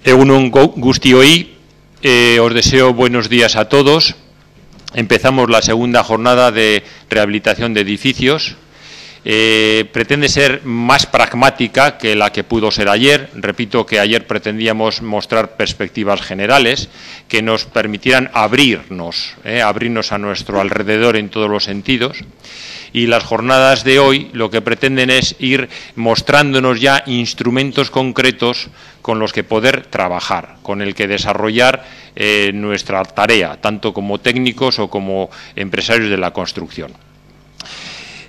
Egunon guztioi, os deseo buenos días a todos. Empezamos la segunda jornada de rehabilitación de edificios. Pretende ser más pragmática que la que pudo ser ayer. Repito que ayer pretendíamos mostrar perspectivas generales que nos permitieran abrirnos a nuestro alrededor en todos los sentidos. Y las jornadas de hoy lo que pretenden es ir mostrándonos ya instrumentos concretos con los que poder trabajar, con el que desarrollar nuestra tarea, tanto como técnicos o como empresarios de la construcción.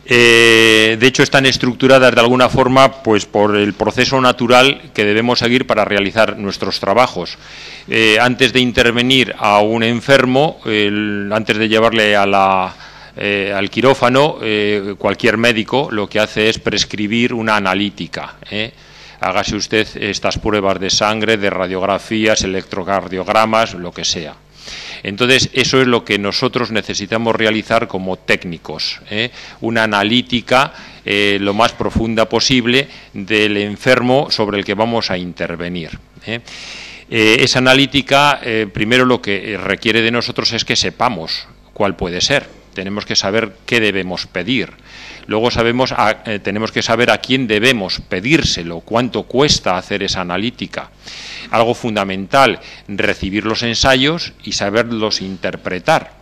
De hecho, están estructuradas de alguna forma pues por el proceso natural que debemos seguir para realizar nuestros trabajos. Antes de intervenir a un enfermo, antes de llevarle al quirófano, cualquier médico lo que hace es prescribir una analítica. Hágase usted estas pruebas de sangre, de radiografías, electrocardiogramas, lo que sea. Entonces, eso es lo que nosotros necesitamos realizar como técnicos, una analítica lo más profunda posible del enfermo sobre el que vamos a intervenir. Esa analítica, primero lo que requiere de nosotros es que sepamos cuál puede ser. Tenemos que saber qué debemos pedir. Luego tenemos que saber a quién debemos pedírselo, cuánto cuesta hacer esa analítica. Algo fundamental, recibir los ensayos y saberlos interpretar.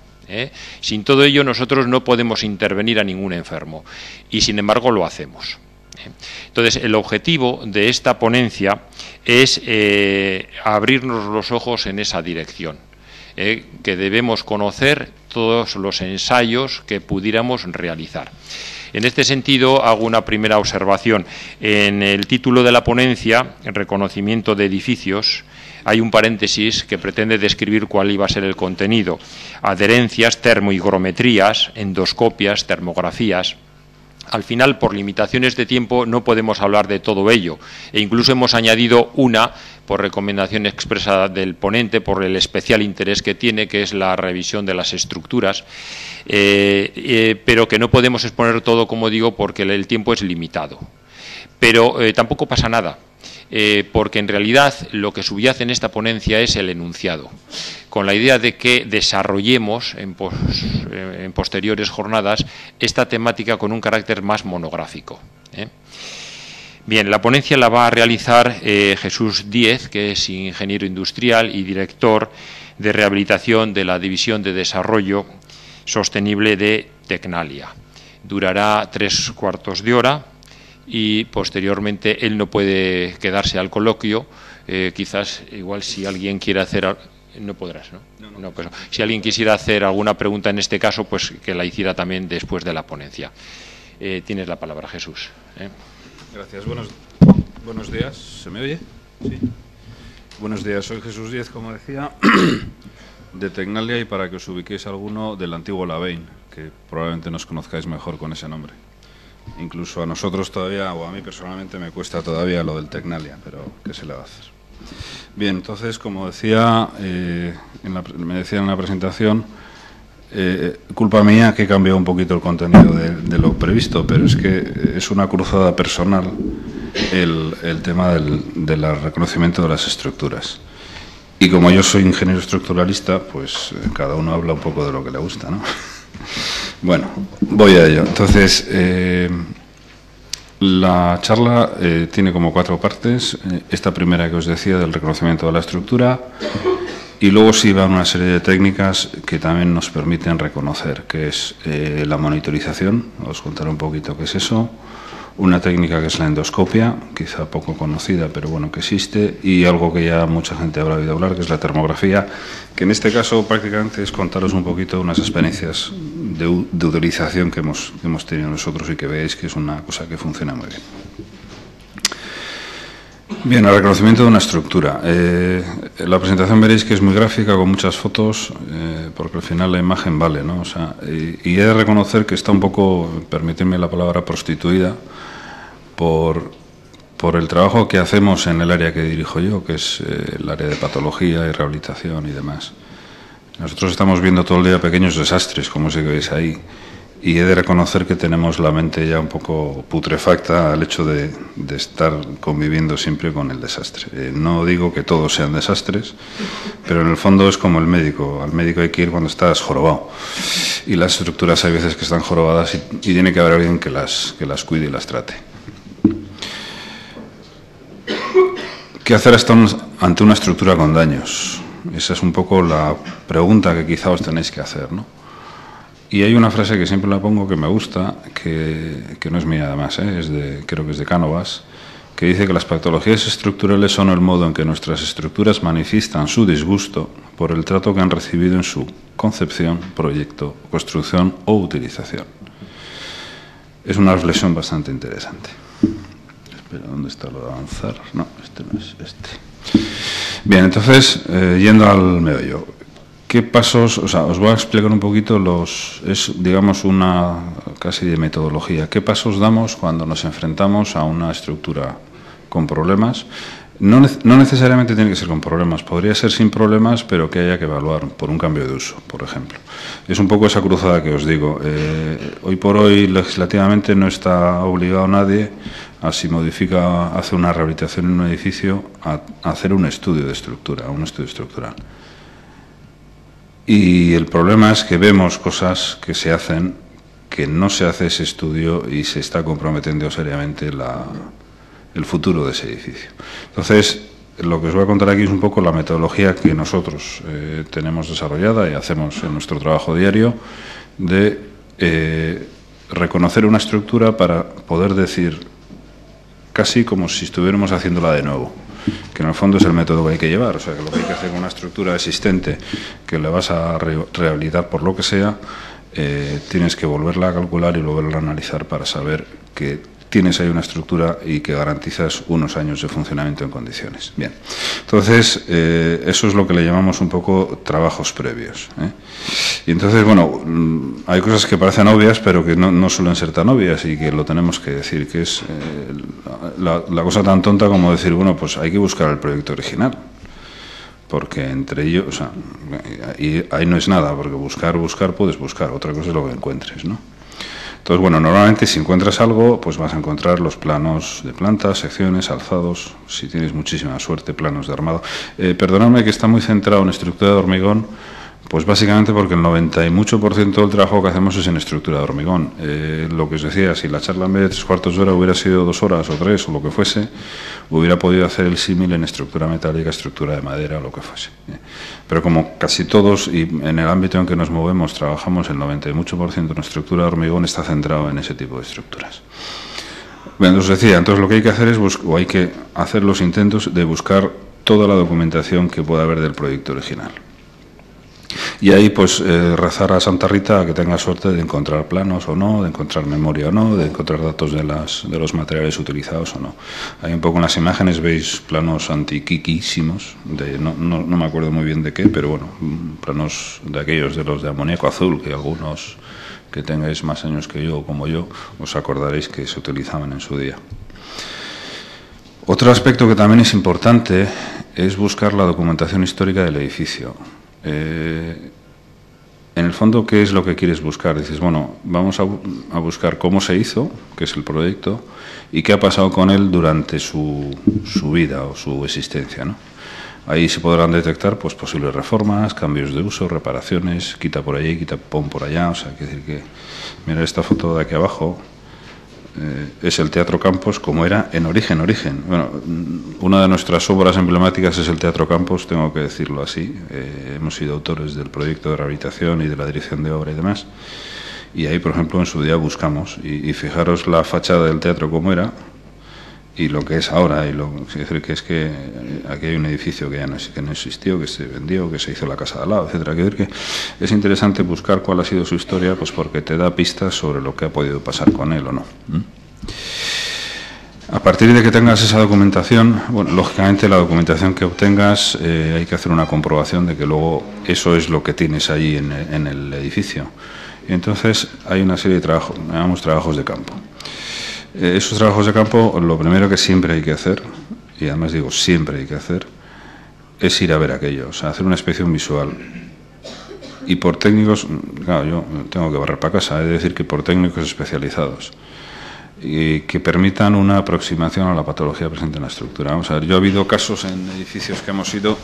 Sin todo ello nosotros no podemos intervenir a ningún enfermo y sin embargo lo hacemos. Entonces el objetivo de esta ponencia es abrirnos los ojos en esa dirección. Que debemos conocer todos los ensayos que pudiéramos realizar. En este sentido, hago una primera observación. En el título de la ponencia, en reconocimiento de edificios, hay un paréntesis que pretende describir cuál iba a ser el contenido. Adherencias, termohigrometrías, endoscopias, termografías. Al final, por limitaciones de tiempo, no podemos hablar de todo ello. E incluso hemos añadido una, por recomendación expresa del ponente, por el especial interés que tiene, que es la revisión de las estructuras, pero que no podemos exponer todo, como digo, porque el tiempo es limitado. Pero tampoco pasa nada, porque en realidad lo que subyace en esta ponencia es el enunciado, con la idea de que desarrollemos en posteriores jornadas esta temática con un carácter más monográfico. Bien, la ponencia la va a realizar Jesús Díez, que es ingeniero industrial y director de rehabilitación de la División de Desarrollo Sostenible de Tecnalia. Durará 3/4 de hora y posteriormente él no puede quedarse al coloquio. Quizás, igual si alguien quiere hacer... No podrás, ¿no? No, pues, si alguien quisiera hacer alguna pregunta en este caso, pues que la hiciera también después de la ponencia. Tienes la palabra, Jesús. Gracias. Buenos días. ¿Se me oye? Sí. Buenos días. Soy Jesús Díez, como decía, de Tecnalia, y para que os ubiquéis alguno, del antiguo Lavein, que probablemente nos conozcáis mejor con ese nombre. Incluso a nosotros todavía, o a mí personalmente, me cuesta todavía lo del Tecnalia, pero ¿qué se le va a hacer? Bien, entonces, como decía, me decía en la presentación, culpa mía que he cambiado un poquito el contenido de lo previsto, pero es que es una cruzada personal el tema del reconocimiento de las estructuras. Y como yo soy ingeniero estructuralista, pues cada uno habla un poco de lo que le gusta, ¿no? Bueno, voy a ello. Entonces, la charla tiene como 4 partes. Esta primera que os decía del reconocimiento de la estructura, y luego sí va una serie de técnicas que también nos permiten reconocer, que es la monitorización. Os contaré un poquito qué es eso. Una técnica que es la endoscopia, quizá poco conocida, pero bueno, que existe, y algo que ya mucha gente habrá oído hablar, que es la termografía, que en este caso prácticamente es contaros un poquito unas experiencias de utilización que hemos tenido nosotros y que veáis que es una cosa que funciona muy bien. Bien, el reconocimiento de una estructura. La presentación veréis que es muy gráfica, con muchas fotos, porque al final la imagen vale, ¿no? O sea, y he de reconocer que está un poco, permitidme la palabra, prostituida por el trabajo que hacemos en el área que dirijo yo, que es el área de patología y rehabilitación y demás. Nosotros estamos viendo todo el día pequeños desastres, como ese que veis ahí, Y he de reconocer que tenemos la mente ya un poco putrefacta al hecho de estar conviviendo siempre con el desastre. No digo que todos sean desastres, pero en el fondo es como el médico. Al médico hay que ir cuando estás jorobado. Y las estructuras hay veces que están jorobadas y tiene que haber alguien que las cuide y las trate. ¿Qué hacer ante una estructura con daños? Esa es un poco la pregunta que quizá os tenéis que hacer, ¿no? Y hay una frase que siempre la pongo que me gusta, que no es mía además, creo que es de Cánovas, que dice que las patologías estructurales son el modo en que nuestras estructuras manifiestan su disgusto por el trato que han recibido en su concepción, proyecto, construcción o utilización. Es una reflexión bastante interesante. Espera, ¿dónde está lo de avanzar? No, este no es este. Bien, entonces, yendo al meollo. ¿Qué pasos? O sea, os voy a explicar un poquito digamos, una casi de metodología. ¿Qué pasos damos cuando nos enfrentamos a una estructura con problemas? No necesariamente tiene que ser con problemas, podría ser sin problemas, pero que haya que evaluar por un cambio de uso, por ejemplo. Es un poco esa cruzada que os digo. Hoy por hoy, legislativamente, no está obligado nadie a, si hace una rehabilitación en un edificio, a hacer un estudio de estructura, un estudio estructural. Y el problema es que vemos cosas que se hacen, que no se hace ese estudio y se está comprometiendo seriamente el futuro de ese edificio. Entonces, lo que os voy a contar aquí es un poco la metodología que nosotros tenemos desarrollada y hacemos en nuestro trabajo diario de reconocer una estructura para poder decir, casi como si estuviéramos haciéndola de nuevo, que en el fondo es el método que hay que llevar. O sea, que lo que hay que hacer con una estructura existente que le vas a rehabilitar por lo que sea, tienes que volverla a calcular y volverla a analizar para saber que tienes ahí una estructura y que garantizas unos años de funcionamiento en condiciones. Bien, entonces eso es lo que le llamamos un poco trabajos previos. Y entonces, bueno, hay cosas que parecen obvias, pero que no suelen ser tan obvias y que lo tenemos que decir, que es la cosa tan tonta como decir, bueno, pues hay que buscar el proyecto original. Porque entre ellos, o sea, ahí no es nada, porque buscar puedes buscar, otra cosa es lo que encuentres, ¿no? Entonces, bueno, normalmente si encuentras algo, pues vas a encontrar los planos de plantas, secciones, alzados, si tienes muchísima suerte, planos de armado. Perdonadme que está muy centrado en estructura de hormigón, pues básicamente porque el 90% y mucho del trabajo que hacemos es en estructura de hormigón. Lo que os decía, si la charla en vez de 3/4 de hora hubiera sido 2 horas o 3 o lo que fuese, hubiera podido hacer el símil en estructura metálica, estructura de madera o lo que fuese. Pero como casi todos, y en el ámbito en que nos movemos, trabajamos el 90% y mucho en estructura de hormigón, está centrado en ese tipo de estructuras. Bueno, os decía, entonces lo que hay que hacer es hay que hacer los intentos de buscar toda la documentación que pueda haber del proyecto original. Y ahí, pues, rezar a Santa Rita a que tenga suerte de encontrar planos o no, de encontrar memoria o no, de encontrar datos de los materiales utilizados o no. Ahí un poco en las imágenes veis planos antiquísimos, no me acuerdo muy bien de qué, pero bueno, planos de aquellos de los de amoníaco azul, que algunos que tengáis más años que yo o como yo, os acordaréis que se utilizaban en su día. Otro aspecto que también es importante es buscar la documentación histórica del edificio. En el fondo, ¿qué es lo que quieres buscar? Dices, bueno, vamos a buscar cómo se hizo, que es el proyecto, y qué ha pasado con él durante su vida o su existencia, ¿no? Ahí se podrán detectar pues posibles reformas, cambios de uso, reparaciones, quita por allí, pon por allá. O sea, quiere decir que, mira esta foto de aquí abajo, es el Teatro Campos como era en origen. Bueno, una de nuestras obras emblemáticas es el Teatro Campos, tengo que decirlo así. Hemos sido autores del proyecto de rehabilitación y de la dirección de obra y demás. Y ahí, por ejemplo, en su día buscamos. Y fijaros la fachada del teatro como era y lo que es ahora. Es decir, que es que aquí hay un edificio que ya no existió, que se vendió, que se hizo la casa de al lado, etcétera. Quiero decir que es interesante buscar cuál ha sido su historia, pues porque te da pistas sobre lo que ha podido pasar con él o no. A partir de que tengas esa documentación, bueno, lógicamente la documentación que obtengas hay que hacer una comprobación de que luego eso es lo que tienes ahí en el edificio. Y entonces hay una serie de trabajos, llamamos trabajos de campo. Esos trabajos de campo, lo primero que siempre hay que hacer, y además digo siempre hay que hacer, es ir a ver aquello, o sea, hacer una inspección visual. y por técnicos, claro, yo tengo que barrer para casa, he de decir que por técnicos especializados, y que permitan una aproximación a la patología presente en la estructura. Vamos a ver, yo he habido casos en edificios que hemos ido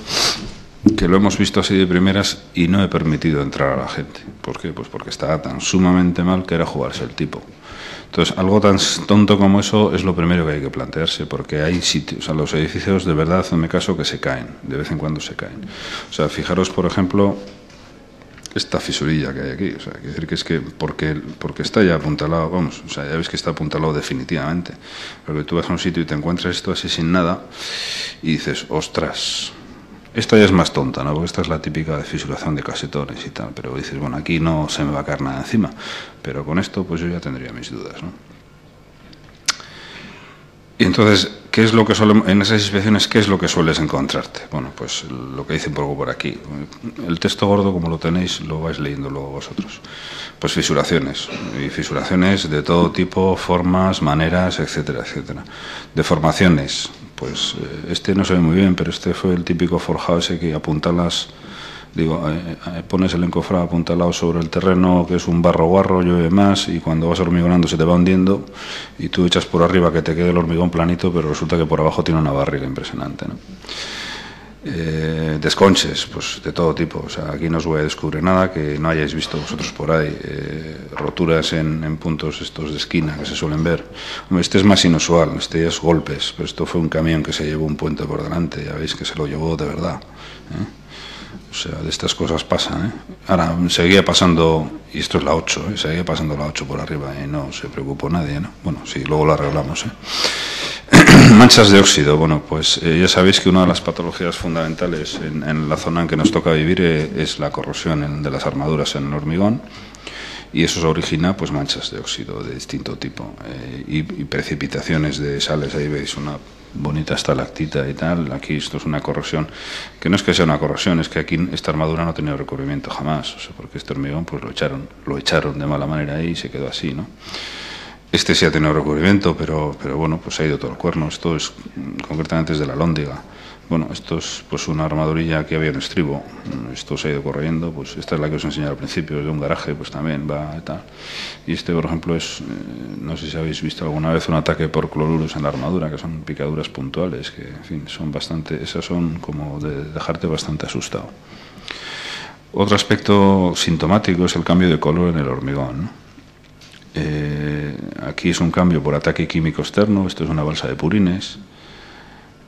que lo hemos visto así de primeras y no he permitido entrar a la gente. ¿Por qué? Pues porque estaba tan sumamente mal que era jugarse el tipo. Entonces, algo tan tonto como eso es lo primero que hay que plantearse, porque hay sitios, o sea, los edificios de verdad, hazme caso, que se caen, de vez en cuando se caen. O sea, fijaros, por ejemplo, esta fisurilla que hay aquí, o sea, quiere decir que es que porque está ya apuntalado, vamos, o sea, ya ves que está apuntalado definitivamente, porque tú vas a un sitio y te encuentras esto así sin nada y dices, ostras, esta ya es más tonta, ¿no? Porque esta es la típica de fisuración de casetones y tal, pero dices, bueno, aquí no se me va a caer nada encima, pero con esto pues yo ya tendría mis dudas, ¿no? Y entonces, ¿qué es lo que en esas inspecciones, qué es lo que sueles encontrarte? Bueno, pues lo que dice un poco por aquí. El texto gordo, como lo tenéis, lo vais leyendo luego vosotros. Pues fisuraciones, y fisuraciones de todo tipo, formas, maneras, etcétera, etcétera. Deformaciones, pues este no se ve muy bien, pero este fue el típico forjado ese que apuntalas, digo, pones el encofrado apuntalado sobre el terreno, que es un barro guarro, llueve más, y cuando vas hormigonando se te va hundiendo, y tú echas por arriba que te quede el hormigón planito, pero resulta que por abajo tiene una barriga impresionante, ¿no? Desconches, pues de todo tipo, o sea, aquí no os voy a descubrir nada que no hayáis visto vosotros por ahí, roturas en puntos estos de esquina que se suelen ver. Este es más inusual, este es golpes, pero esto fue un camión que se llevó un puente por delante, ya veis que se lo llevó de verdad, ¿eh? O sea, de estas cosas pasan, ¿eh? Ahora, seguía pasando, y esto es la 8, ¿eh? Seguía pasando la 8 por arriba y no se preocupó nadie, ¿no? Bueno, sí, luego lo arreglamos, ¿eh? Manchas de óxido, bueno, pues ya sabéis que una de las patologías fundamentales en la zona en que nos toca vivir es la corrosión de las armaduras en el hormigón, y eso se origina pues manchas de óxido de distinto tipo y precipitaciones de sales. Ahí veis una bonita estalactita y tal. Aquí esto es una corrosión, que no es que sea una corrosión, es que aquí esta armadura no ha tenido recubrimiento jamás, o sea, porque este hormigón pues lo echaron de mala manera ahí y se quedó así, ¿no? Este sí ha tenido recubrimiento, pero bueno, pues ha ido todo el cuerno. Esto es concretamente es de la Lóndiga. Bueno, esto es pues una armadurilla que había en estribo. Esto se ha ido corriendo, pues esta es la que os enseñé al principio, es de un garaje, pues también va y tal. Y este, por ejemplo, es, no sé si habéis visto alguna vez un ataque por cloruros en la armadura, que son picaduras puntuales, que en fin, son bastante, esas son como de dejarte bastante asustado. Otro aspecto sintomático es el cambio de color en el hormigón, ¿no? Aquí es un cambio por ataque químico externo, esto es una balsa de purines.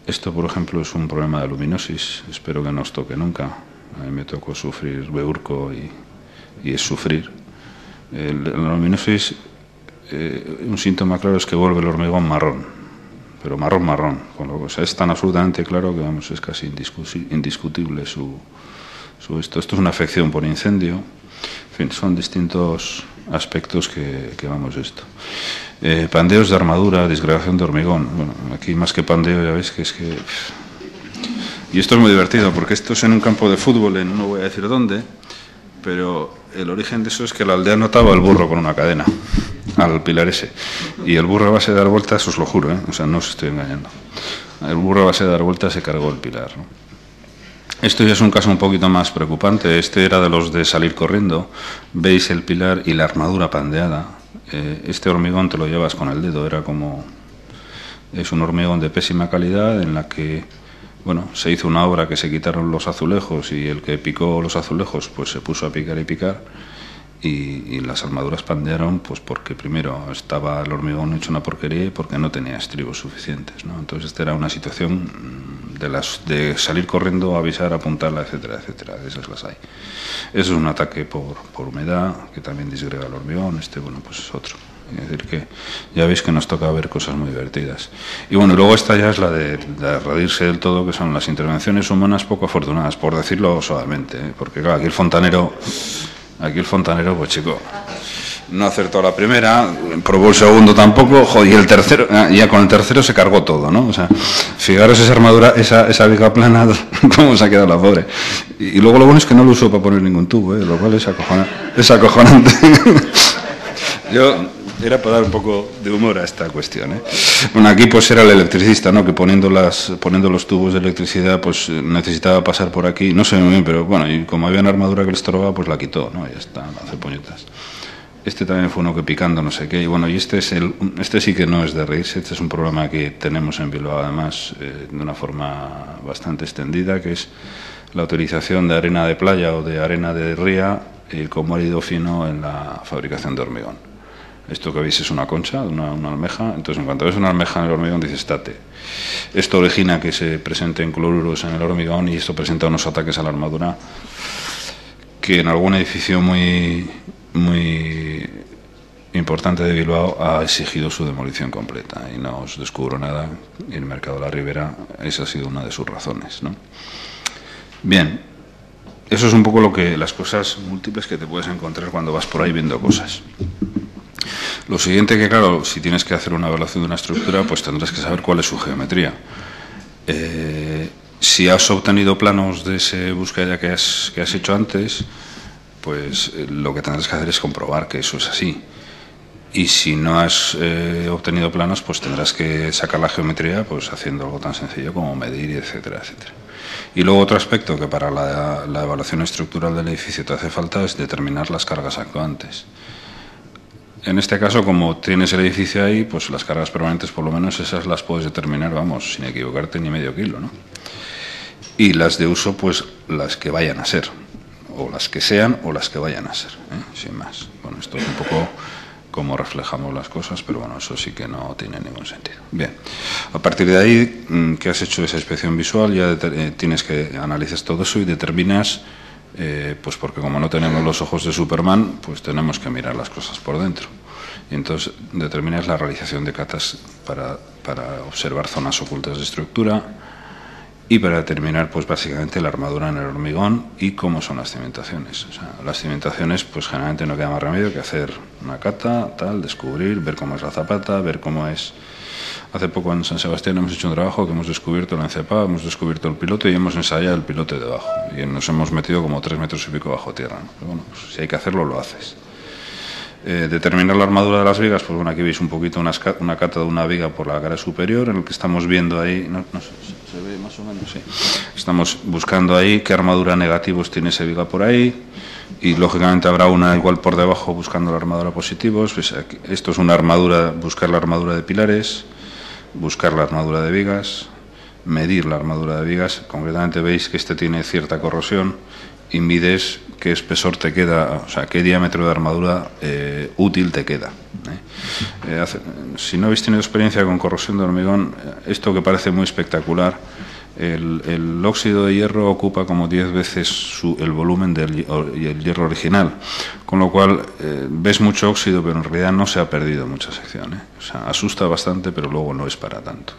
Esto, por ejemplo, es un problema de aluminosis, espero que no os toque nunca. A mí me tocó sufrir beurco y es sufrir. La aluminosis, un síntoma claro es que vuelve el hormigón marrón, pero marrón. O sea, es tan absolutamente claro que vamos, es casi indiscutible su esto. Esto es una afección por incendio. En fin, son distintos aspectos que vamos esto. Pandeos de armadura, disgregación de hormigón. Bueno, aquí más que pandeo ya veis que es que... Y esto es muy divertido porque esto es en un campo de fútbol, no voy a decir dónde, pero el origen de eso es que el aldeano ataba el burro con una cadena al pilar ese. Y el burro a base de dar vueltas, os lo juro, o sea, no os estoy engañando. El burro a base de dar vueltas se cargó el pilar, ¿no? Esto ya es un caso un poquito más preocupante. Este era de los de salir corriendo. Veis el pilar y la armadura pandeada. Este hormigón te lo llevas con el dedo. Era como... Es un hormigón de pésima calidad en la que, bueno, se hizo una obra que se quitaron los azulejos y el que picó los azulejos pues se puso a picar y picar. Y las armaduras pandearon pues porque primero estaba el hormigón hecho una porquería y porque no tenía estribos suficientes, ¿no? Entonces esta era una situación de salir corriendo, avisar, apuntarla, etcétera, etcétera. Esas las hay. Eso es un ataque por humedad que también disgrega el hormigón. Bueno, pues es otro. Es decir que ya veis que nos toca ver cosas muy divertidas. Y bueno, luego esta ya es la de reírse del todo, que son las intervenciones humanas poco afortunadas, por decirlo suavemente, ¿eh? Porque claro, aquí el fontanero, pues chico, no acertó la primera, probó el segundo tampoco, y el tercero, ya con el tercero se cargó todo, ¿no? O sea, fijaros esa armadura, esa viga plana, cómo se ha quedado la pobre. Y luego lo bueno es que no lo usó para poner ningún tubo, lo cual es acojonante. Yo era para dar un poco de humor a esta cuestión, Bueno, aquí pues era el electricista, ¿no? Que poniendo los tubos de electricidad, pues necesitaba pasar por aquí. No sé muy bien, pero bueno, y como había una armadura que le estorbaba, pues la quitó, ¿no? Y ya está, hace puñetas. Este también fue uno que picando no sé qué. Y bueno, y este sí que no es de reírse. Este es un problema que tenemos en Bilbao, además, de una forma bastante extendida, que es la utilización de arena de playa o de arena de ría como árido fino en la fabricación de hormigón. Esto que veis es una concha, una almeja. Entonces, en cuanto ves una almeja en el hormigón, dices, estate. Esto origina que se presenten cloruros en el hormigón y esto presenta unos ataques a la armadura que en algún edificio muy importante de Bilbao ha exigido su demolición completa. Y no os descubro nada. En el Mercado de la Ribera esa ha sido una de sus razones, ¿no? Bien, eso es un poco las cosas múltiples que te puedes encontrar cuando vas por ahí viendo cosas. Lo siguiente que, claro, si tienes que hacer una evaluación de una estructura, pues tendrás que saber cuál es su geometría. Si has obtenido planos de esa búsqueda que has hecho antes, pues lo que tendrás que hacer es comprobar que eso es así. Y si no has obtenido planos, pues tendrás que sacar la geometría pues haciendo algo tan sencillo como medir, etcétera, etcétera. Y luego otro aspecto que para la evaluación estructural del edificio te hace falta es determinar las cargas actuantes. En este caso, como tienes el edificio ahí, pues las cargas permanentes, por lo menos esas las puedes determinar, vamos, sin equivocarte ni medio kilo, ¿no? Y las de uso, pues las que vayan a ser, o las que sean, o las que vayan a ser, sin más. Bueno, esto es un poco cómo reflejamos las cosas, pero bueno, eso sí que no tiene ningún sentido. Bien, a partir de ahí, que has hecho esa inspección visual, ya tienes que analizar todo eso y determinas, pues porque como no tenemos los ojos de Superman, pues tenemos que mirar las cosas por dentro. Y entonces determinas la realización de catas para observar zonas ocultas de estructura y para determinar, pues básicamente la armadura en el hormigón y cómo son las cimentaciones. O sea, las cimentaciones, pues generalmente no queda más remedio que hacer una cata, tal, descubrir, ver cómo es la zapata, ver cómo es. Hace poco en San Sebastián hemos hecho un trabajo que hemos descubierto la encepada, hemos descubierto el pilote y hemos ensayado el pilote debajo. Y nos hemos metido como 3 metros y pico bajo tierra, ¿no? Pero bueno, pues si hay que hacerlo, lo haces. Determinar la armadura de las vigas, pues bueno, aquí veis un poquito una cata de una viga por la cara superior, en el que estamos viendo ahí, no sé, se ve más o menos, sí. Estamos buscando ahí qué armadura negativos tiene esa viga por ahí, y lógicamente habrá una igual por debajo buscando la armadura positivos. Pues aquí, esto es una armadura, buscar la armadura de pilares, buscar la armadura de vigas, medir la armadura de vigas. Concretamente veis que este tiene cierta corrosión y mides qué espesor te queda, o sea, qué diámetro de armadura útil te queda. Si no habéis tenido experiencia con corrosión de hormigón, esto que parece muy espectacular, el óxido de hierro ocupa como 10 veces el volumen del hierro original, con lo cual ves mucho óxido, pero en realidad no se ha perdido mucha sección. O sea, asusta bastante, pero luego no es para tanto.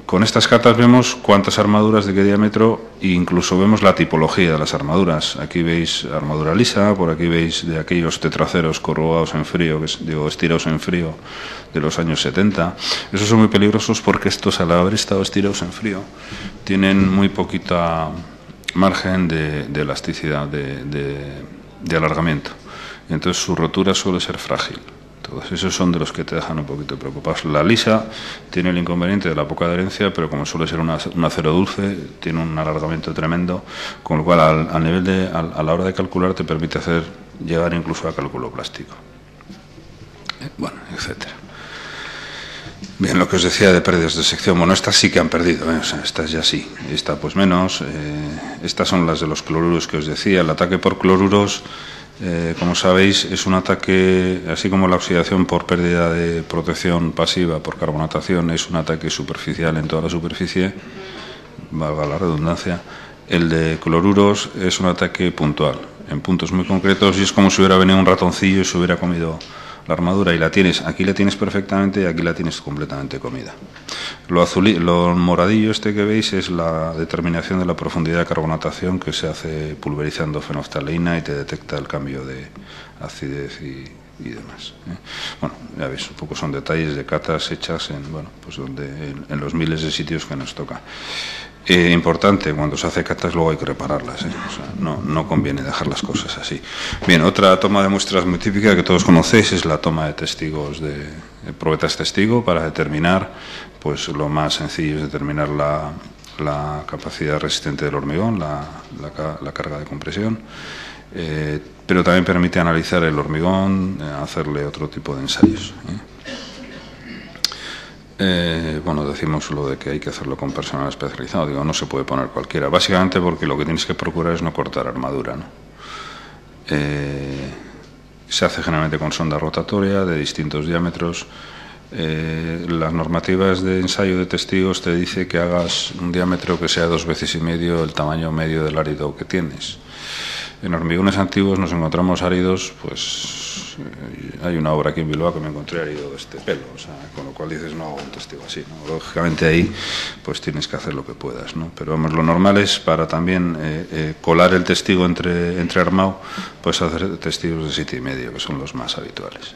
Con estas catas vemos cuántas armaduras de qué diámetro e incluso vemos la tipología de las armaduras. Aquí veis armadura lisa, por aquí veis de aquellos tetraceros corrugados en frío, estirados en frío de los años 70. Esos son muy peligrosos porque estos, al haber estado estirados en frío, tienen muy poquita margen de elasticidad, de alargamiento. Y entonces su rotura suele ser frágil. Todos esos son de los que te dejan un poquito preocupados. La lisa tiene el inconveniente de la poca adherencia, pero como suele ser un acero dulce, tiene un alargamiento tremendo, con lo cual a la hora de calcular te permite llegar incluso a cálculo plástico. Bueno, etcétera. Bien, lo que os decía de pérdidas de sección, bueno, estas sí que han perdido, o sea, estas ya sí, esta pues menos. Estas son las de los cloruros que os decía. El ataque por cloruros, como sabéis, es un ataque, así como la oxidación por pérdida de protección pasiva por carbonatación, es un ataque superficial en toda la superficie, valga la redundancia. El de cloruros es un ataque puntual, en puntos muy concretos, y es como si hubiera venido un ratoncillo y se hubiera comido la armadura, y aquí la tienes perfectamente y aquí la tienes completamente comida. Lo moradillo este que veis es la determinación de la profundidad de carbonatación que se hace pulverizando fenolftaleína y te detecta el cambio de acidez y demás. Bueno, ya veis, un poco son detalles de catas hechas en los miles de sitios que nos toca. Importante, cuando se hace catas luego hay que repararlas, ¿eh? O sea, no conviene dejar las cosas así. Bien, otra toma de muestras muy típica que todos conocéis es la toma de testigos de probetas testigo para determinar, pues lo más sencillo es determinar la capacidad resistente del hormigón, la carga de compresión, pero también permite analizar el hormigón, hacerle otro tipo de ensayos, bueno, decimos lo de que hay que hacerlo con personal especializado. Digo, no se puede poner cualquiera, básicamente porque lo que tienes que procurar es no cortar armadura, ¿no? Se hace generalmente con sonda rotatoria de distintos diámetros. Las normativas de ensayo de testigos te dice que hagas un diámetro que sea 2,5 veces el tamaño medio del árido que tienes. En hormigones antiguos nos encontramos áridos, pues hay una obra aquí en Bilbao que me encontré árido de este pelo, o sea, con lo cual dices, no hago un testigo así, ¿no? Lógicamente ahí pues tienes que hacer lo que puedas, ¿no? Pero vamos, lo normal es para también colar el testigo entre armado, pues hacer testigos de 7,5, que son los más habituales,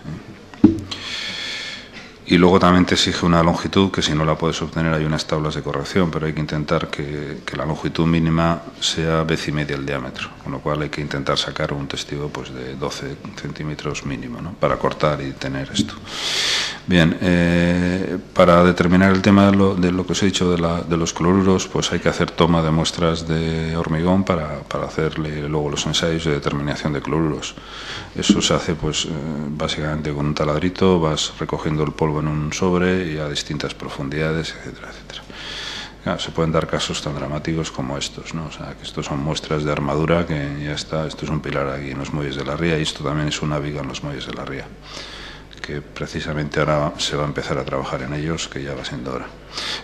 Y luego también te exige una longitud, que si no la puedes obtener hay unas tablas de corrección, pero hay que intentar que la longitud mínima sea 1,5 veces el diámetro, con lo cual hay que intentar sacar un testigo pues de 12 centímetros mínimo, ¿no? Para cortar y tener esto. Bien, para determinar el tema de lo que os he dicho de los cloruros, pues hay que hacer toma de muestras de hormigón para hacerle luego los ensayos de determinación de cloruros. Eso se hace pues básicamente con un taladrito, vas recogiendo el polvo en un sobre y a distintas profundidades, etcétera, etcétera. Claro, se pueden dar casos tan dramáticos como estos, ¿no? O sea, que estos son muestras de armadura, que ya está, esto es un pilar aquí en los muelles de la ría y esto también es una viga en los muelles de la ría, que precisamente ahora se va a empezar a trabajar en ellos, que ya va siendo hora.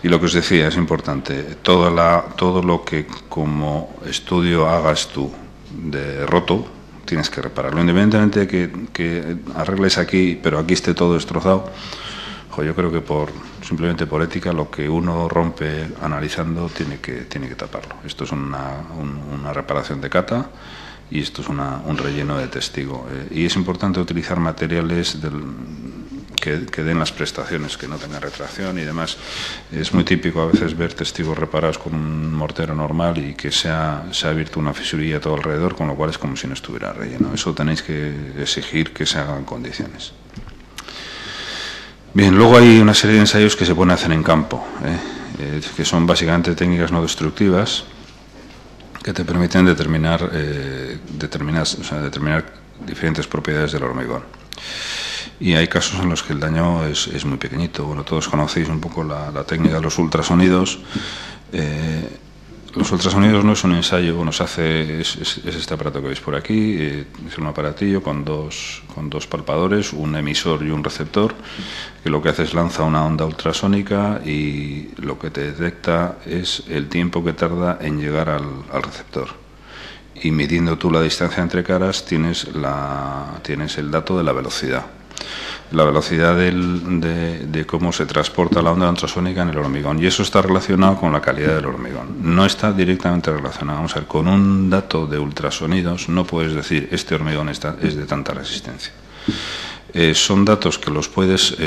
Y lo que os decía, es importante, todo lo que como estudio hagas tú de roto, tienes que repararlo, independientemente de que arregles aquí, pero aquí esté todo destrozado. Yo creo que simplemente por ética, lo que uno rompe analizando tiene que taparlo. Esto es una reparación de cata y esto es un relleno de testigo. Y es importante utilizar materiales que den las prestaciones, que no tengan retracción y demás. Es muy típico a veces ver testigos reparados con un mortero normal y que se ha abierto una fisurilla todo alrededor, con lo cual es como si no estuviera relleno. Eso tenéis que exigir que se hagan en condiciones. Bien, luego hay una serie de ensayos que se pueden hacer en campo, que son básicamente técnicas no destructivas que te permiten determinar diferentes propiedades del hormigón. Y hay casos en los que el daño es muy pequeñito. Bueno, todos conocéis un poco la técnica de los ultrasonidos. Los ultrasonidos no es un ensayo, bueno, es este aparato que veis por aquí, es un aparatillo con dos palpadores, un emisor y un receptor, que lo que hace es lanza una onda ultrasónica y lo que te detecta es el tiempo que tarda en llegar al receptor. Y midiendo tú la distancia entre caras tienes el dato de la velocidad. La velocidad de cómo se transporta la onda ultrasónica en el hormigón, y eso está relacionado con la calidad del hormigón. No está directamente relacionado. Vamos a ver, con un dato de ultrasonidos no puedes decir este hormigón es de tanta resistencia. Son datos que los puedes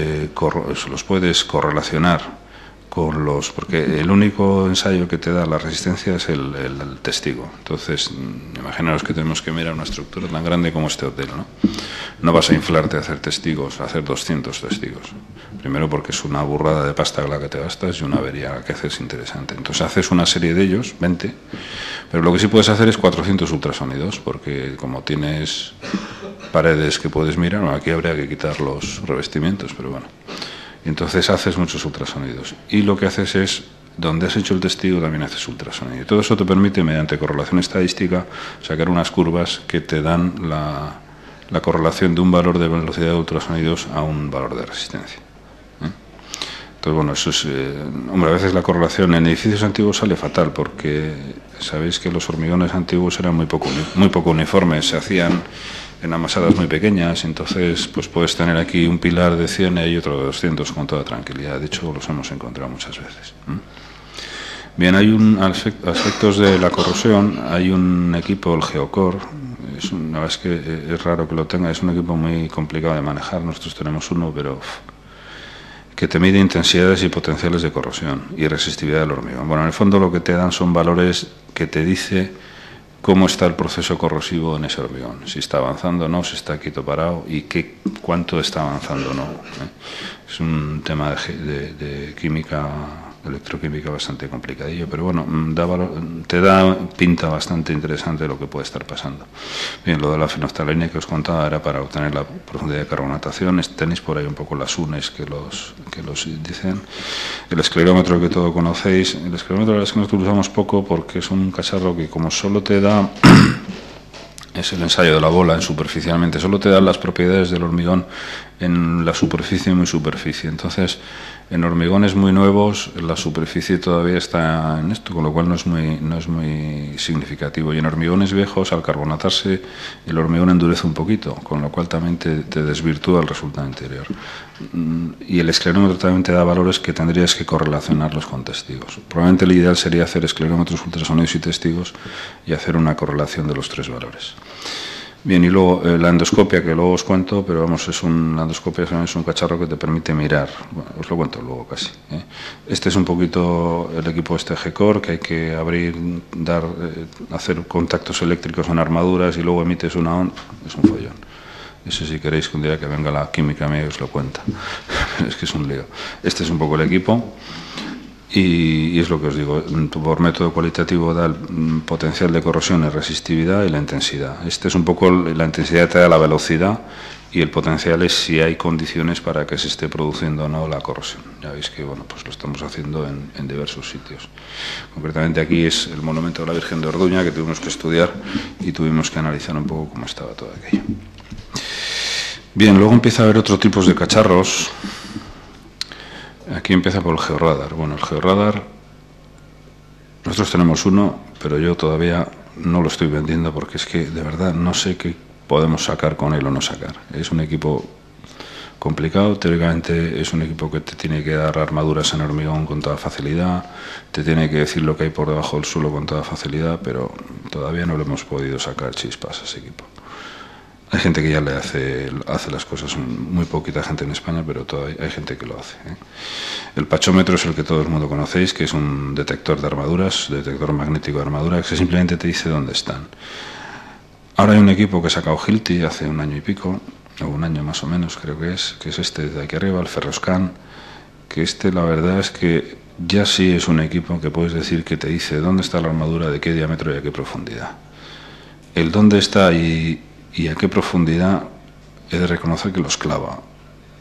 correlacionar porque el único ensayo que te da la resistencia es el testigo. Entonces, imaginaros que tenemos que mirar una estructura tan grande como este hotel, ¿no? No vas a inflarte a hacer testigos, a hacer 200 testigos. Primero porque es una burrada de pasta la que te gastas y una avería que haces interesante. Entonces haces una serie de ellos, 20, pero lo que sí puedes hacer es 400 ultrasonidos, porque como tienes paredes que puedes mirar, bueno, aquí habría que quitar los revestimientos, pero bueno. Entonces haces muchos ultrasonidos y lo que haces es, donde has hecho el testigo también haces ultrasonido. Y todo eso te permite, mediante correlación estadística, sacar unas curvas que te dan la correlación de un valor de velocidad de ultrasonidos a un valor de resistencia. Entonces, bueno, eso es... hombre, a veces la correlación en edificios antiguos sale fatal, porque sabéis que los hormigones antiguos eran muy poco uniformes, se hacían en amasadas muy pequeñas, entonces pues puedes tener aquí un pilar de 100 y otro de 200 con toda tranquilidad. De hecho, los hemos encontrado muchas veces. Bien, hay aspectos de la corrosión. Hay un equipo, el Geocor. La verdad es que es raro que lo tenga, es un equipo muy complicado de manejar. Nosotros tenemos uno, pero que te mide intensidades y potenciales de corrosión y resistividad del hormigón. Bueno, en el fondo lo que te dan son valores que te dice cómo está el proceso corrosivo en ese hormigón, si está avanzando o no, si está quieto parado y cuánto está avanzando o no. Es un tema de química, electroquímica bastante complicadillo, pero bueno, te da pinta bastante interesante lo que puede estar pasando. Bien, lo de la fenolftaleina que os contaba era para obtener la profundidad de carbonatación. Tenéis por ahí un poco las UNES que los dicen. El esclerómetro que todo conocéis. El esclerómetro la verdad es que nosotros usamos poco porque es un cacharro que como solo te da... es el ensayo de la bola superficialmente, solo te dan las propiedades del hormigón en la superficie y muy superficie. Entonces, en hormigones muy nuevos, la superficie todavía está en esto, con lo cual no es muy significativo. Y en hormigones viejos, al carbonatarse, el hormigón endurece un poquito, con lo cual también te desvirtúa el resultado interior. Y el esclerómetro también te da valores que tendrías que correlacionarlos con testigos. Probablemente lo ideal sería hacer esclerómetros, ultrasonidos y testigos y hacer una correlación de los tres valores. Bien, y luego la endoscopia, que luego os cuento, pero vamos, la endoscopia es un cacharro que te permite mirar. Bueno, os lo cuento luego casi. Este es un poquito el equipo G-Core, que hay que abrir, hacer contactos eléctricos en armaduras y luego emites una onda. Es un follón. Eso si queréis que un día que venga la química mía os lo cuenta. Es que es un lío. Este es un poco el equipo. Y es lo que os digo, por método cualitativo da el potencial de corrosión y resistividad y la intensidad. Este es un poco, la intensidad te da la velocidad y el potencial es si hay condiciones para que se esté produciendo o no la corrosión. Ya veis que bueno, pues lo estamos haciendo en diversos sitios. Concretamente aquí es el monumento de la Virgen de Orduña, que tuvimos que estudiar y tuvimos que analizar un poco cómo estaba todo aquello. Bien, luego empieza a haber otros tipos de cacharros. Aquí empieza por el georradar. Bueno, el georradar, nosotros tenemos uno, pero yo todavía no lo estoy vendiendo porque es que de verdad no sé qué podemos sacar con él o no sacar. Es un equipo complicado, teóricamente es un equipo que te tiene que dar armaduras en hormigón con toda facilidad, te tiene que decir lo que hay por debajo del suelo con toda facilidad, pero todavía no le hemos podido sacar chispas a ese equipo. Hay gente que ya le hace las cosas, muy poquita gente en España, pero todavía hay gente que lo hace. El pachómetro es el que todo el mundo conocéis, que es un detector de armaduras, detector magnético de armaduras, que simplemente te dice dónde están. Ahora hay un equipo que ha sacado Hilti hace un año y pico, o un año más o menos creo que es este de aquí arriba, el Ferroscan, que la verdad es que ya sí es un equipo que puedes decir que te dice dónde está la armadura, de qué diámetro y a qué profundidad. El dónde está y a qué profundidad he de reconocer que los clava.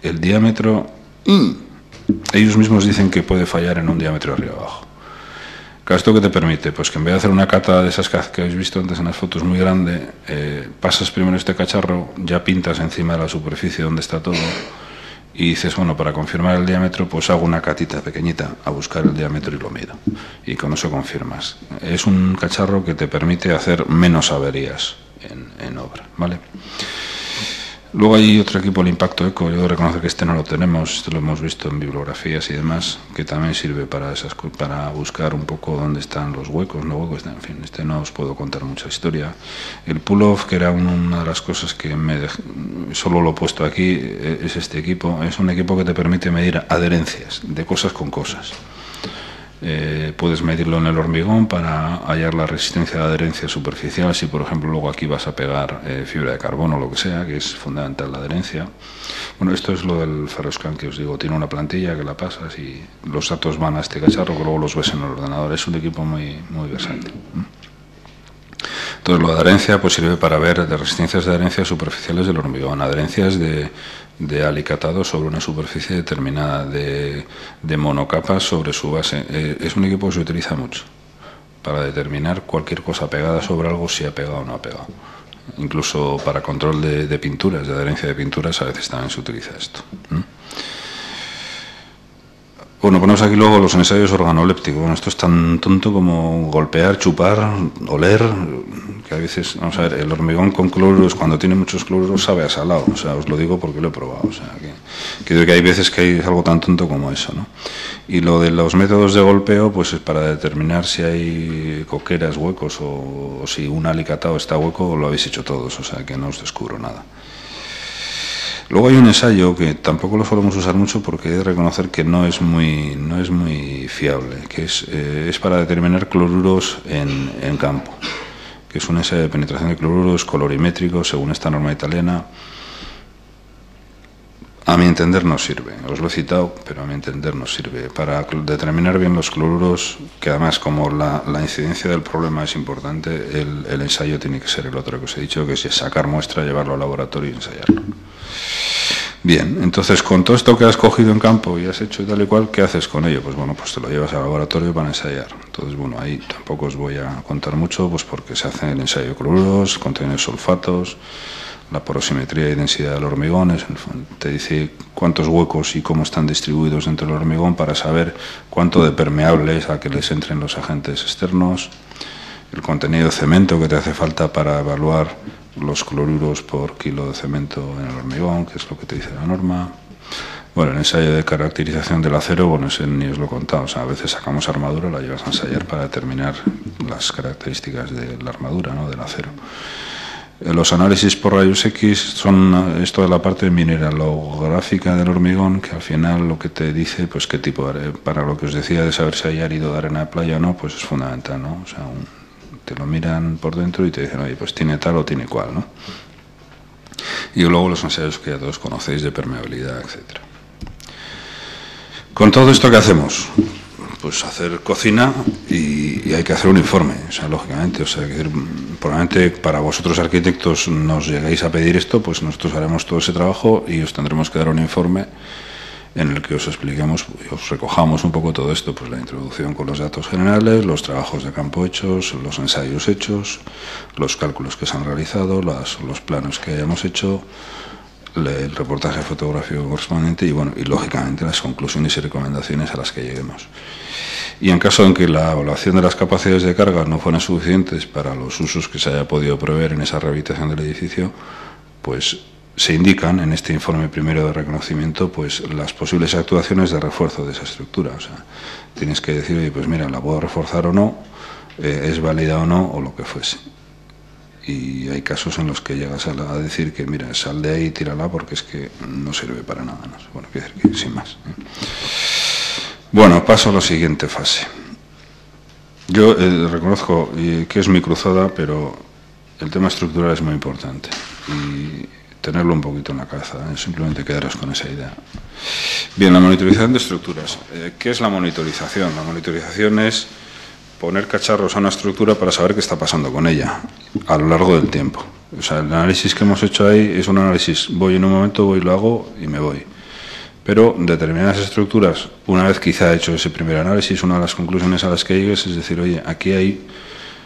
El diámetro, ellos mismos dicen que puede fallar en un diámetro arriba abajo. Claro, ¿esto qué te permite? Pues que en vez de hacer una cata de esas que habéis visto antes en las fotos muy grande, pasas primero este cacharro, ya pintas encima de la superficie donde está todo y dices, bueno, para confirmar el diámetro pues hago una catita pequeñita a buscar el diámetro y lo mido. Y con eso confirmas. Es un cacharro que te permite hacer menos averías en obra, ¿vale? Luego hay otro equipo, el Impacto Eco. Yo debo reconocer que este no lo tenemos, este lo hemos visto en bibliografías y demás, que también sirve para buscar un poco dónde están los huecos, en fin, este no os puedo contar mucha historia. El pull-off, que era una de las cosas que solo lo he puesto aquí, es este equipo. Es un equipo que te permite medir adherencias de cosas con cosas. Puedes medirlo en el hormigón para hallar la resistencia de adherencia superficial, si por ejemplo luego aquí vas a pegar fibra de carbono o lo que sea, que es fundamental la adherencia. Bueno, esto es lo del Ferroscan que os digo, tiene una plantilla que la pasas y los datos van a este cacharro que luego los ves en el ordenador. Es un equipo muy versátil. Entonces, lo de adherencia pues sirve para ver de resistencias de adherencia superficiales del hormigón, adherencias de alicatado sobre una superficie determinada, de monocapas sobre su base. Es un equipo que se utiliza mucho para determinar cualquier cosa pegada sobre algo, si ha pegado o no ha pegado. Incluso para control de pinturas, de adherencia de pinturas, a veces también se utiliza esto. Bueno, ponemos aquí luego los ensayos organolépticos. Bueno, esto es tan tonto como golpear, chupar, oler, que a veces, vamos a ver, el hormigón con cloruros, cuando tiene muchos cloruros, sabe a salado. O sea, os lo digo porque lo he probado. O sea, que hay veces que hay algo tan tonto como eso, ¿no? Y lo de los métodos de golpeo, pues es para determinar si hay coqueras, huecos, o si un alicatado está hueco, lo habéis hecho todos. O sea, que no os descubro nada. Luego hay un ensayo que tampoco lo solemos usar mucho porque he de reconocer que no es muy fiable, que es para determinar cloruros en campo, que es un ensayo de penetración de cloruros colorimétrico según esta norma italiana. A mi entender no sirve, os lo he citado, pero a mi entender no sirve. Para determinar bien los cloruros, que además como la incidencia del problema es importante, el ensayo tiene que ser el otro que os he dicho, que es sacar muestra, llevarlo al laboratorio y ensayarlo. Bien, entonces con todo esto que has cogido en campo y has hecho y tal y cual, ¿qué haces con ello? Pues bueno, pues te lo llevas al laboratorio para ensayar. Entonces, bueno, ahí tampoco os voy a contar mucho, pues porque se hace el ensayo de cloruros, contiene sulfatos, la porosimetría y densidad del hormigón, te dice cuántos huecos y cómo están distribuidos dentro del hormigón para saber cuánto de permeable es a que les entren los agentes externos, el contenido de cemento que te hace falta para evaluar los cloruros por kilo de cemento en el hormigón, que es lo que te dice la norma. Bueno, el ensayo de caracterización del acero, bueno, ese ni os lo he contado, o sea, a veces sacamos armadura, la llevas a ensayar para determinar las características de la armadura, ¿no?, del acero. Los análisis por rayos X son esto de la parte mineralográfica del hormigón, que al final lo que te dice, pues qué tipo de, para lo que os decía de saber si hay árido de arena de playa o no, pues es fundamental, ¿no? O sea, te lo miran por dentro y te dicen, oye, pues tiene tal o tiene cual, ¿no? Y luego los ensayos que ya todos conocéis de permeabilidad, etcétera. Con todo esto, ¿qué hacemos? Pues hacer cocina y hay que hacer un informe, o sea, lógicamente, o sea, probablemente para vosotros arquitectos nos llegáis a pedir esto, pues nosotros haremos todo ese trabajo y os tendremos que dar un informe en el que os expliquemos, os recojamos un poco todo esto, pues la introducción con los datos generales, los trabajos de campo hechos, los ensayos hechos, los cálculos que se han realizado, los planos que hayamos hecho, el reportaje fotográfico correspondiente y, bueno, y lógicamente las conclusiones y recomendaciones a las que lleguemos. Y en caso en que la evaluación de las capacidades de carga no fueran suficientes para los usos que se haya podido prever en esa rehabilitación del edificio, pues se indican en este informe primero de reconocimiento pues las posibles actuaciones de refuerzo de esa estructura. O sea, tienes que decir, oye, pues mira, la puedo reforzar o no, es válida o no, o lo que fuese. Y hay casos en los que llegas a decir que, mira, sal de ahí y tírala porque es que no sirve para nada. ¿No? Bueno, quiero decir que sin más. Bueno, paso a la siguiente fase. Yo reconozco que es mi cruzada, pero el tema estructural es muy importante. Y tenerlo un poquito en la cabeza, simplemente quedaros con esa idea. Bien, la monitorización de estructuras. ¿Qué es la monitorización? La monitorización es poner cacharros a una estructura para saber qué está pasando con ella a lo largo del tiempo. O sea, el análisis que hemos hecho ahí es un análisis, voy en un momento, voy, lo hago y me voy. Pero determinadas estructuras, una vez quizá hecho ese primer análisis, una de las conclusiones a las que llegues es decir, oye, aquí hay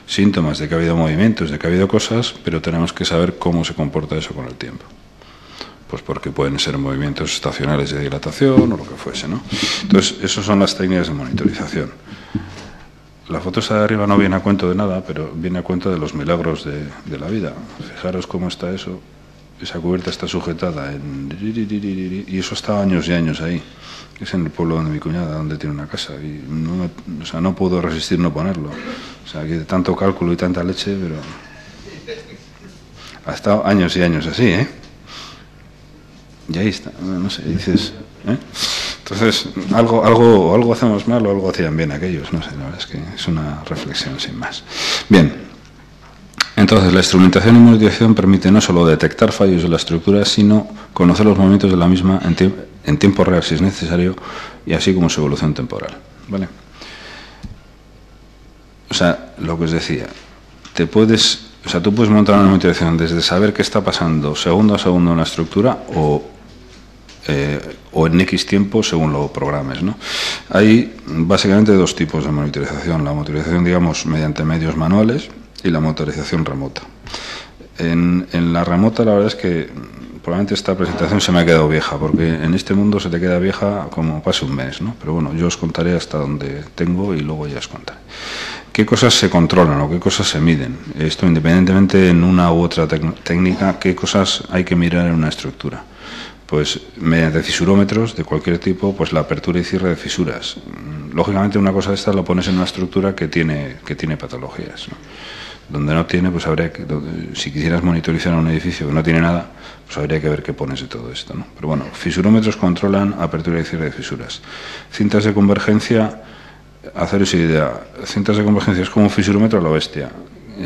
síntomas de que ha habido movimientos, de que ha habido cosas, pero tenemos que saber cómo se comporta eso con el tiempo. Pues porque pueden ser movimientos estacionales de dilatación o lo que fuese, ¿no? Entonces, esas son las técnicas de monitorización. La foto esta de arriba no viene a cuento de nada, pero viene a cuento de los milagros de la vida. Fijaros cómo está eso. Esa cubierta está sujetada y eso está años y años ahí. Es en el pueblo de mi cuñada, donde tiene una casa. Y no puedo resistir no ponerlo. O sea, que de tanto cálculo y tanta leche, pero ha estado años y años así, ¿eh? Y ahí está. No sé, dices, ¿eh? Entonces, algo hacemos mal o algo hacían bien aquellos, no sé, la verdad es que es una reflexión sin más. Bien, entonces la instrumentación y monitorización permite no solo detectar fallos de la estructura, sino conocer los movimientos de la misma en tiempo real si es necesario y así como su evolución temporal, ¿vale? O sea, lo que os decía, tú puedes montar una monitorización desde saber qué está pasando segundo a segundo en la estructura o en X tiempo según lo programes, ¿no? Hay básicamente dos tipos de monitorización. La monitorización, digamos, mediante medios manuales y la monitorización remota. En la remota, la verdad es que probablemente esta presentación se me ha quedado vieja, porque en este mundo se te queda vieja como pase un mes, ¿no? Pero bueno, yo os contaré hasta donde tengo y luego ya os contaré. ¿Qué cosas se controlan o qué cosas se miden? Esto independientemente en una u otra técnica, ¿qué cosas hay que mirar en una estructura? Pues mediante fisurómetros de cualquier tipo, pues la apertura y cierre de fisuras. Lógicamente una cosa de estas la pones en una estructura que tiene patologías, ¿no? Donde no tiene, pues habría que, si quisieras monitorizar un edificio que no tiene nada, pues habría que ver qué pones de todo esto, ¿no? Pero bueno, fisurómetros controlan apertura y cierre de fisuras. Cintas de convergencia, haceros idea, cintas de convergencia es como un fisurómetro a lo bestia.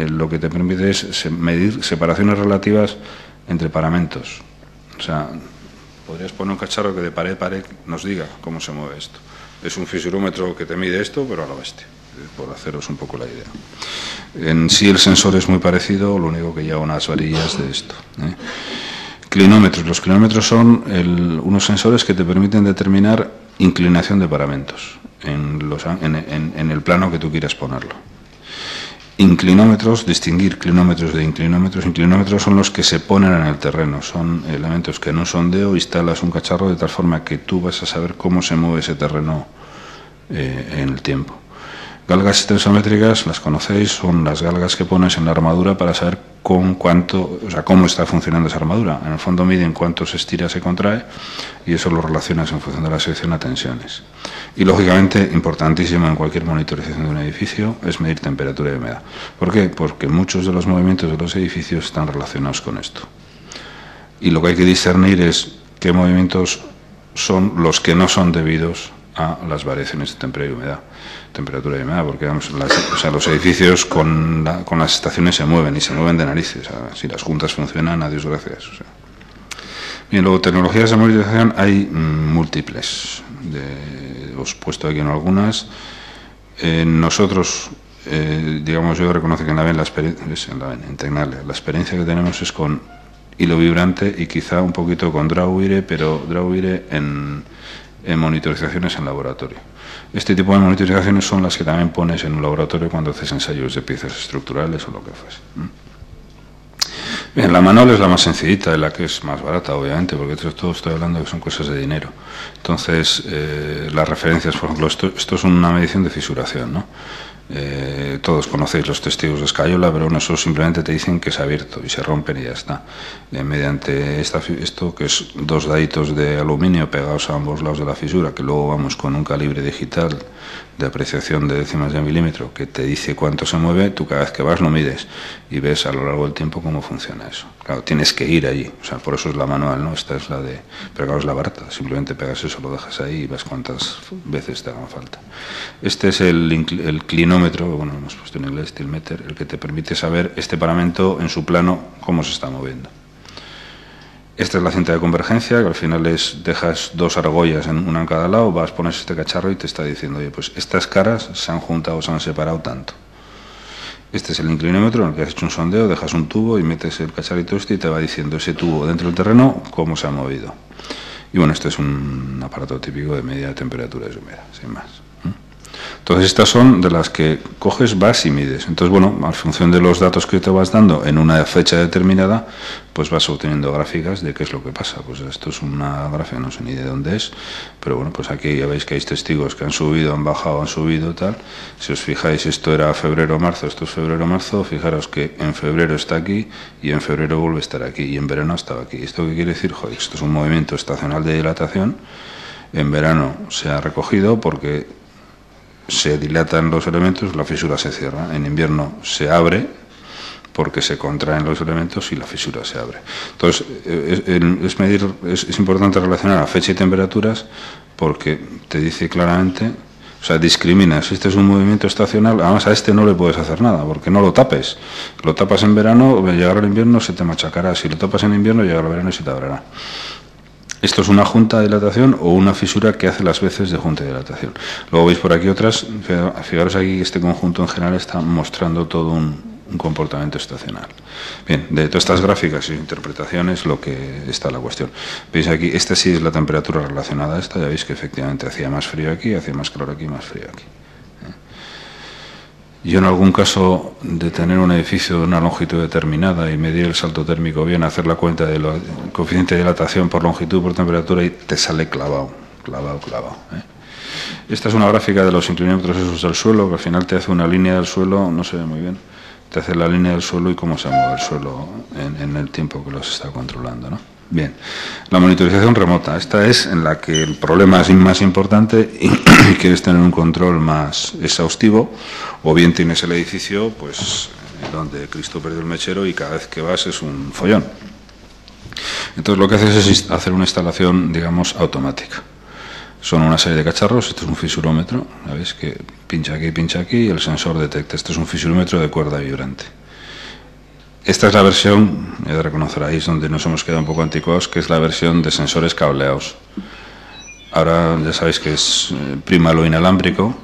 Lo que te permite es medir separaciones relativas entre paramentos. O sea, podrías poner un cacharro que de pared a pared nos diga cómo se mueve esto. Es un fisurómetro que te mide esto, pero a lo bestia, por haceros un poco la idea. En sí el sensor es muy parecido, lo único que lleva unas varillas de esto, ¿eh? Clinómetros. Los clinómetros son unos sensores que te permiten determinar inclinación de paramentos en el plano que tú quieras ponerlo. Inclinómetros, distinguir clinómetros de inclinómetros. Inclinómetros son los que se ponen en el terreno, son elementos que en un sondeo instalas un cacharro de tal forma que tú vas a saber cómo se mueve ese terreno en el tiempo. Galgas tensométricas, las conocéis, son las galgas que pones en la armadura para saber cómo está funcionando esa armadura. En el fondo miden cuánto se estira, se contrae, y eso lo relacionas en función de la sección a tensiones. Y lógicamente, importantísimo en cualquier monitorización de un edificio, es medir temperatura y humedad. ¿Por qué? Porque muchos de los movimientos de los edificios están relacionados con esto. Y lo que hay que discernir es qué movimientos son los que no son debidos a las variaciones de temperatura y humedad, porque vamos, los edificios con las estaciones se mueven y se mueven de narices. Si las juntas funcionan, adiós gracias. Bien, luego tecnologías de monitorización hay múltiples. Os he puesto aquí en algunas. Nosotros, digamos, yo reconozco que en Tecnalia, la experiencia que tenemos es con hilo vibrante y quizá un poquito con Drawwire, pero Drawwire en monitorizaciones en laboratorio. Este tipo de monitorizaciones son las que también pones en un laboratorio cuando haces ensayos de piezas estructurales o lo que fuese. Bien, la manual es la más sencillita, es la que es más barata, obviamente, porque todo estoy hablando que son cosas de dinero. Entonces, las referencias, por ejemplo, esto es una medición de fisuración, ¿no? Todos conocéis los testigos de escayola, pero eso simplemente te dicen que es abierto y se rompen y ya está. Mediante esto, que es 2 daditos de aluminio pegados a ambos lados de la fisura, que luego vamos con un calibre digital de apreciación de décimas de milímetro que te dice cuánto se mueve, tú cada vez que vas lo mides y ves a lo largo del tiempo cómo funciona eso. Claro, tienes que ir allí, o sea, por eso es la manual, ¿no? Esta es la de, pero claro, es la barata, simplemente pegas eso, lo dejas ahí y ves cuántas veces te hagan falta. Este es el clinómetro, bueno, hemos puesto en inglés Stilmeter, el que te permite saber este paramento en su plano cómo se está moviendo. Esta es la cinta de convergencia, que al final dejas 2 argollas, una en cada lado, pones este cacharro y te está diciendo, oye, pues estas caras se han juntado, se han separado tanto. Este es el inclinómetro en el que has hecho un sondeo, dejas un tubo y metes el cacharrito y te va diciendo ese tubo dentro del terreno cómo se ha movido. Y bueno, este es un aparato típico de medida de temperaturas y humedad, sin más. Entonces estas son de las que coges, vas y mides. Entonces, bueno, en función de los datos que te vas dando en una fecha determinada, pues vas obteniendo gráficas de qué es lo que pasa. Pues esto es una gráfica, no sé ni de dónde es, pero bueno, pues aquí ya veis que hay testigos que han subido, han bajado, han subido, tal. Si os fijáis, esto era febrero-marzo, esto es febrero-marzo, fijaros que en febrero está aquí y en febrero vuelve a estar aquí y en verano estaba aquí. ¿Esto qué quiere decir? Joder, esto es un movimiento estacional de dilatación. En verano se ha recogido porque se dilatan los elementos, la fisura se cierra. En invierno se abre porque se contraen los elementos y la fisura se abre. Entonces, es importante relacionar a fecha y temperaturas porque te dice claramente, o sea, discrimina. Si este es un movimiento estacional, además a este no le puedes hacer nada porque no lo tapes. Lo tapas en verano, llegar al invierno se te machacará. Si lo tapas en invierno, llegar al verano y se te abrirá. Esto es una junta de dilatación o una fisura que hace las veces de junta de dilatación. Luego veis por aquí otras. Fijaros aquí, este conjunto en general está mostrando todo un comportamiento estacional. Bien, de todas estas gráficas y interpretaciones, lo que está la cuestión. Veis aquí, esta sí es la temperatura relacionada a esta. Ya veis que efectivamente hacía más frío aquí, hacía más calor aquí, más frío aquí. Yo en algún caso de tener un edificio de una longitud determinada y medir el salto térmico bien, hacer la cuenta del coeficiente de dilatación por longitud, por temperatura y te sale clavado. Esta es una gráfica de los inclinómetros esos del suelo, que al final te hace una línea del suelo, no se ve muy bien, te hace la línea del suelo y cómo se mueve el suelo en el tiempo que los está controlando, ¿no? Bien, la monitorización remota, esta es en la que el problema es más importante y quieres tener un control más exhaustivo, o bien tienes el edificio pues donde Cristo perdió el mechero y cada vez que vas es un follón. Entonces lo que haces es hacer una instalación, digamos, automática. Son una serie de cacharros, este es un fisurómetro, ¿sabéis? Que pincha aquí y el sensor detecta. Este es un fisurómetro de cuerda vibrante. Esta es la versión, ya reconoceréis, donde nos hemos quedado un poco anticuados, que es la versión de sensores cableados. Ahora ya sabéis que es prima lo inalámbrico,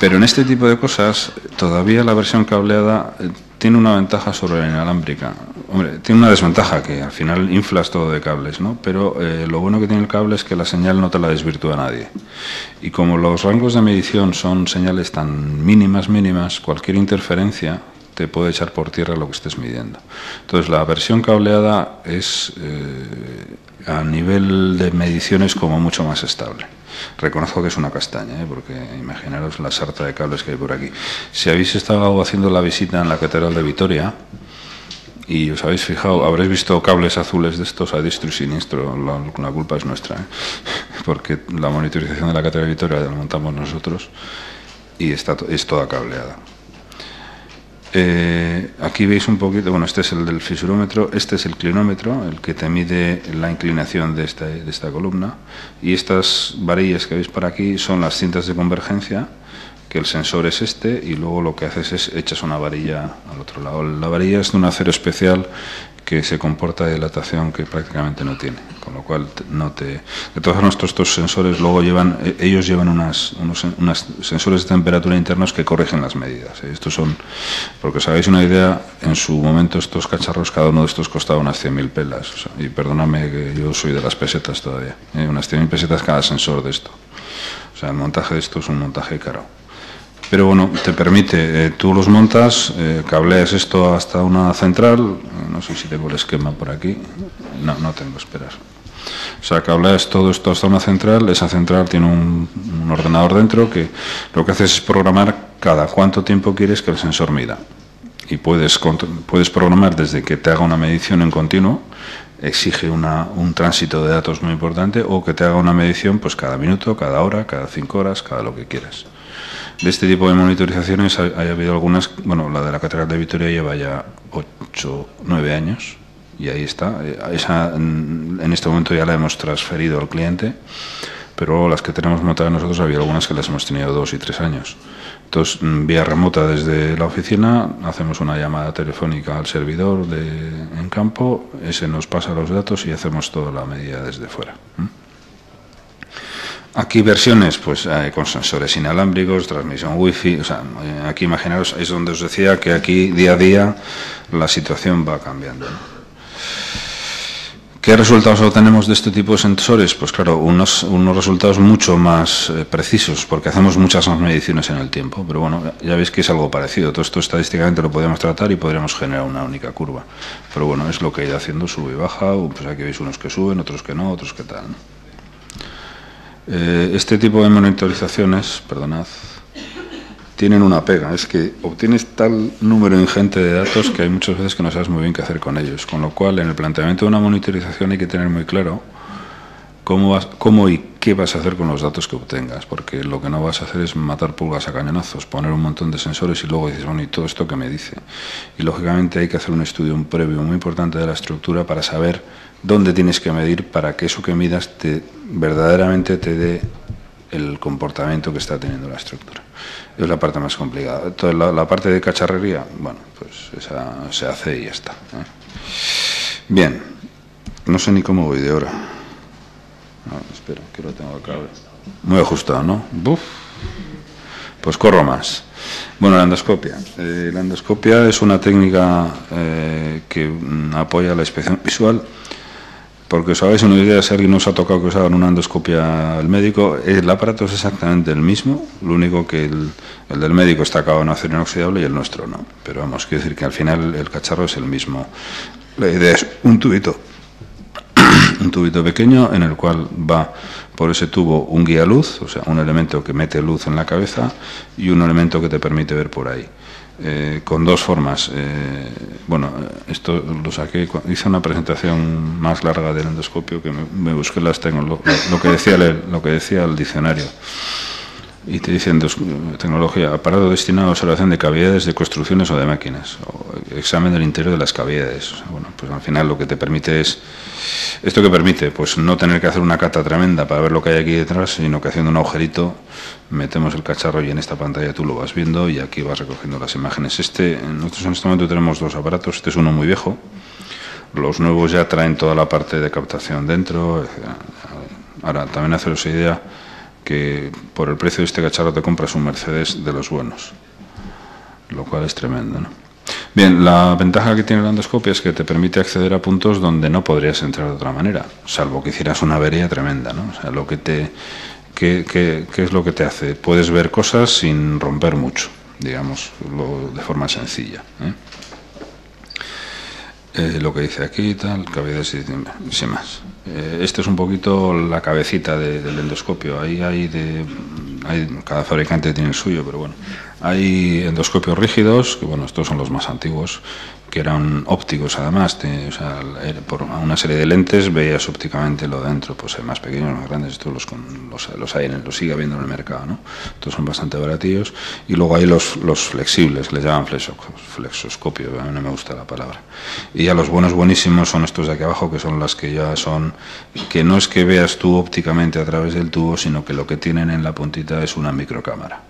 pero en este tipo de cosas todavía la versión cableada tiene una ventaja sobre la inalámbrica. Hombre, tiene una desventaja, que al final inflas todo de cables, ¿no? Pero lo bueno que tiene el cable es que la señal no te la desvirtúa nadie. Y como los rangos de medición son señales tan mínimas, cualquier interferencia te puede echar por tierra lo que estés midiendo. Entonces, la versión cableada es, a nivel de mediciones, como mucho más estable. Reconozco que es una castaña, porque imaginaros la sarta de cables que hay por aquí. Si habéis estado haciendo la visita en la Catedral de Vitoria y os habéis fijado, habréis visto cables azules de estos a diestro y siniestro. La culpa es nuestra, porque la monitorización de la Catedral de Vitoria la montamos nosotros y es toda cableada. Aquí veis un poquito, bueno, este es el del fisurómetro, este es el clinómetro, el que te mide la inclinación de esta columna, y estas varillas que veis por aquí son las cintas de convergencia, que el sensor es este, y luego lo que haces es echas una varilla al otro lado. La varilla es de un acero especial que se comporta de dilatación que prácticamente no tiene, con lo cual de todos estos sensores luego ellos llevan unos sensores de temperatura internos que corrigen las medidas. Estos son, porque os hagáis una idea, en su momento estos cacharros, cada uno de estos costaba unas 100.000 pelas, o sea, y perdóname que yo soy de las pesetas todavía, unas 100.000 pesetas cada sensor de esto. O sea, el montaje de esto es un montaje caro. Pero bueno, te permite, tú los montas, cableas esto hasta una central, no sé si tengo el esquema por aquí, no tengo, esperar. O sea, cableas todo esto hasta una central, esa central tiene un ordenador dentro que lo que hace es programar cada cuánto tiempo quieres que el sensor mida. Y puedes programar desde que te haga una medición en continuo, exige un tránsito de datos muy importante, o que te haga una medición pues cada minuto, cada hora, cada 5 horas, cada lo que quieras. De este tipo de monitorizaciones ha habido algunas, bueno, la de la Catedral de Vitoria lleva ya 8, 9 años y ahí está. Esa en este momento ya la hemos transferido al cliente, pero las que tenemos montadas nosotros había algunas que las hemos tenido 2 y 3 años. Entonces, vía remota desde la oficina, hacemos una llamada telefónica al servidor en campo, ese nos pasa los datos y hacemos toda la medida desde fuera. Aquí versiones, pues con sensores inalámbricos, transmisión wifi, o sea, aquí imaginaros, es donde os decía que aquí día a día la situación va cambiando, ¿no? ¿Qué resultados obtenemos de este tipo de sensores? Pues claro, unos resultados mucho más precisos, porque hacemos muchas más mediciones en el tiempo, pero bueno, ya veis que es algo parecido. Todo esto estadísticamente lo podemos tratar y podríamos generar una única curva, pero bueno, es lo que ha ido haciendo, sube y baja, pues aquí veis unos que suben, otros que no, otros que tal, ¿no? Este tipo de monitorizaciones, perdonad, tienen una pega, es que obtienes tal número ingente de datos que hay muchas veces que no sabes muy bien qué hacer con ellos, con lo cual en el planteamiento de una monitorización hay que tener muy claro cómo y qué vas a hacer con los datos que obtengas, porque lo que no vas a hacer es matar pulgas a cañonazos, poner un montón de sensores y luego dices, bueno, ¿y todo esto qué me dice? Y lógicamente hay que hacer un estudio previo muy importante de la estructura para saber dónde tienes que medir para que eso que midas verdaderamente te dé el comportamiento que está teniendo la estructura. Es la parte más complicada. Entonces, la parte de cacharrería, bueno, pues esa se hace y ya está. Bien, no sé ni cómo voy de hora. Espera, que lo tengo acá. Muy ajustado, ¿no? ¡Buf! Pues corro más. Bueno, la endoscopia. La endoscopia es una técnica que apoya la inspección visual. Porque os hagáis una idea, si alguien nos ha tocado que os hagan una endoscopia al médico, el aparato es exactamente el mismo, lo único que el del médico está acabado en acero inoxidable y el nuestro no. Pero vamos, quiero decir que al final el cacharro es el mismo. La idea es un tubito pequeño en el cual va por ese tubo un guía luz, o sea, un elemento que mete luz en la cabeza y un elemento que te permite ver por ahí. Con dos formas. Bueno, esto lo saqué, hice una presentación más larga del endoscopio que me busqué las tengo, lo que decía el diccionario. Y te dicen tecnología, aparato destinado a observación de cavidades de construcciones o de máquinas, o examen del interior de las cavidades. O sea, bueno, pues al final lo que te permite es, ¿esto que permite? Pues no tener que hacer una cata tremenda para ver lo que hay aquí detrás, sino que haciendo un agujerito metemos el cacharro y en esta pantalla tú lo vas viendo y aquí vas recogiendo las imágenes. Nosotros en este momento tenemos dos aparatos, este es uno muy viejo, los nuevos ya traen toda la parte de captación dentro. Ahora, también haceros idea que por el precio de este cacharro te compras un Mercedes de los buenos, lo cual es tremendo, ¿no? Bien, la ventaja que tiene la endoscopia es que te permite acceder a puntos donde no podrías entrar de otra manera, salvo que hicieras una avería tremenda, ¿no? O sea, ¿qué es lo que te hace? Puedes ver cosas sin romper mucho, digamos, de forma sencilla, lo que dice aquí y tal, cavidades y sin más. Este es un poquito la cabecita del endoscopio. Cada fabricante tiene el suyo, pero bueno, hay endoscopios rígidos, que bueno, estos son los más antiguos, que eran ópticos además, por una serie de lentes veías ópticamente lo dentro, pues hay más pequeños, más grandes, estos los sigue habiendo en el mercado, ¿no? Estos son bastante baratillos, y luego hay los flexibles, que les llaman flexoscopio, a mí no me gusta la palabra, y ya los buenísimos son estos de aquí abajo, que son las que ya son, que no es que veas tú ópticamente a través del tubo, sino que lo que tienen en la puntita es una microcámara.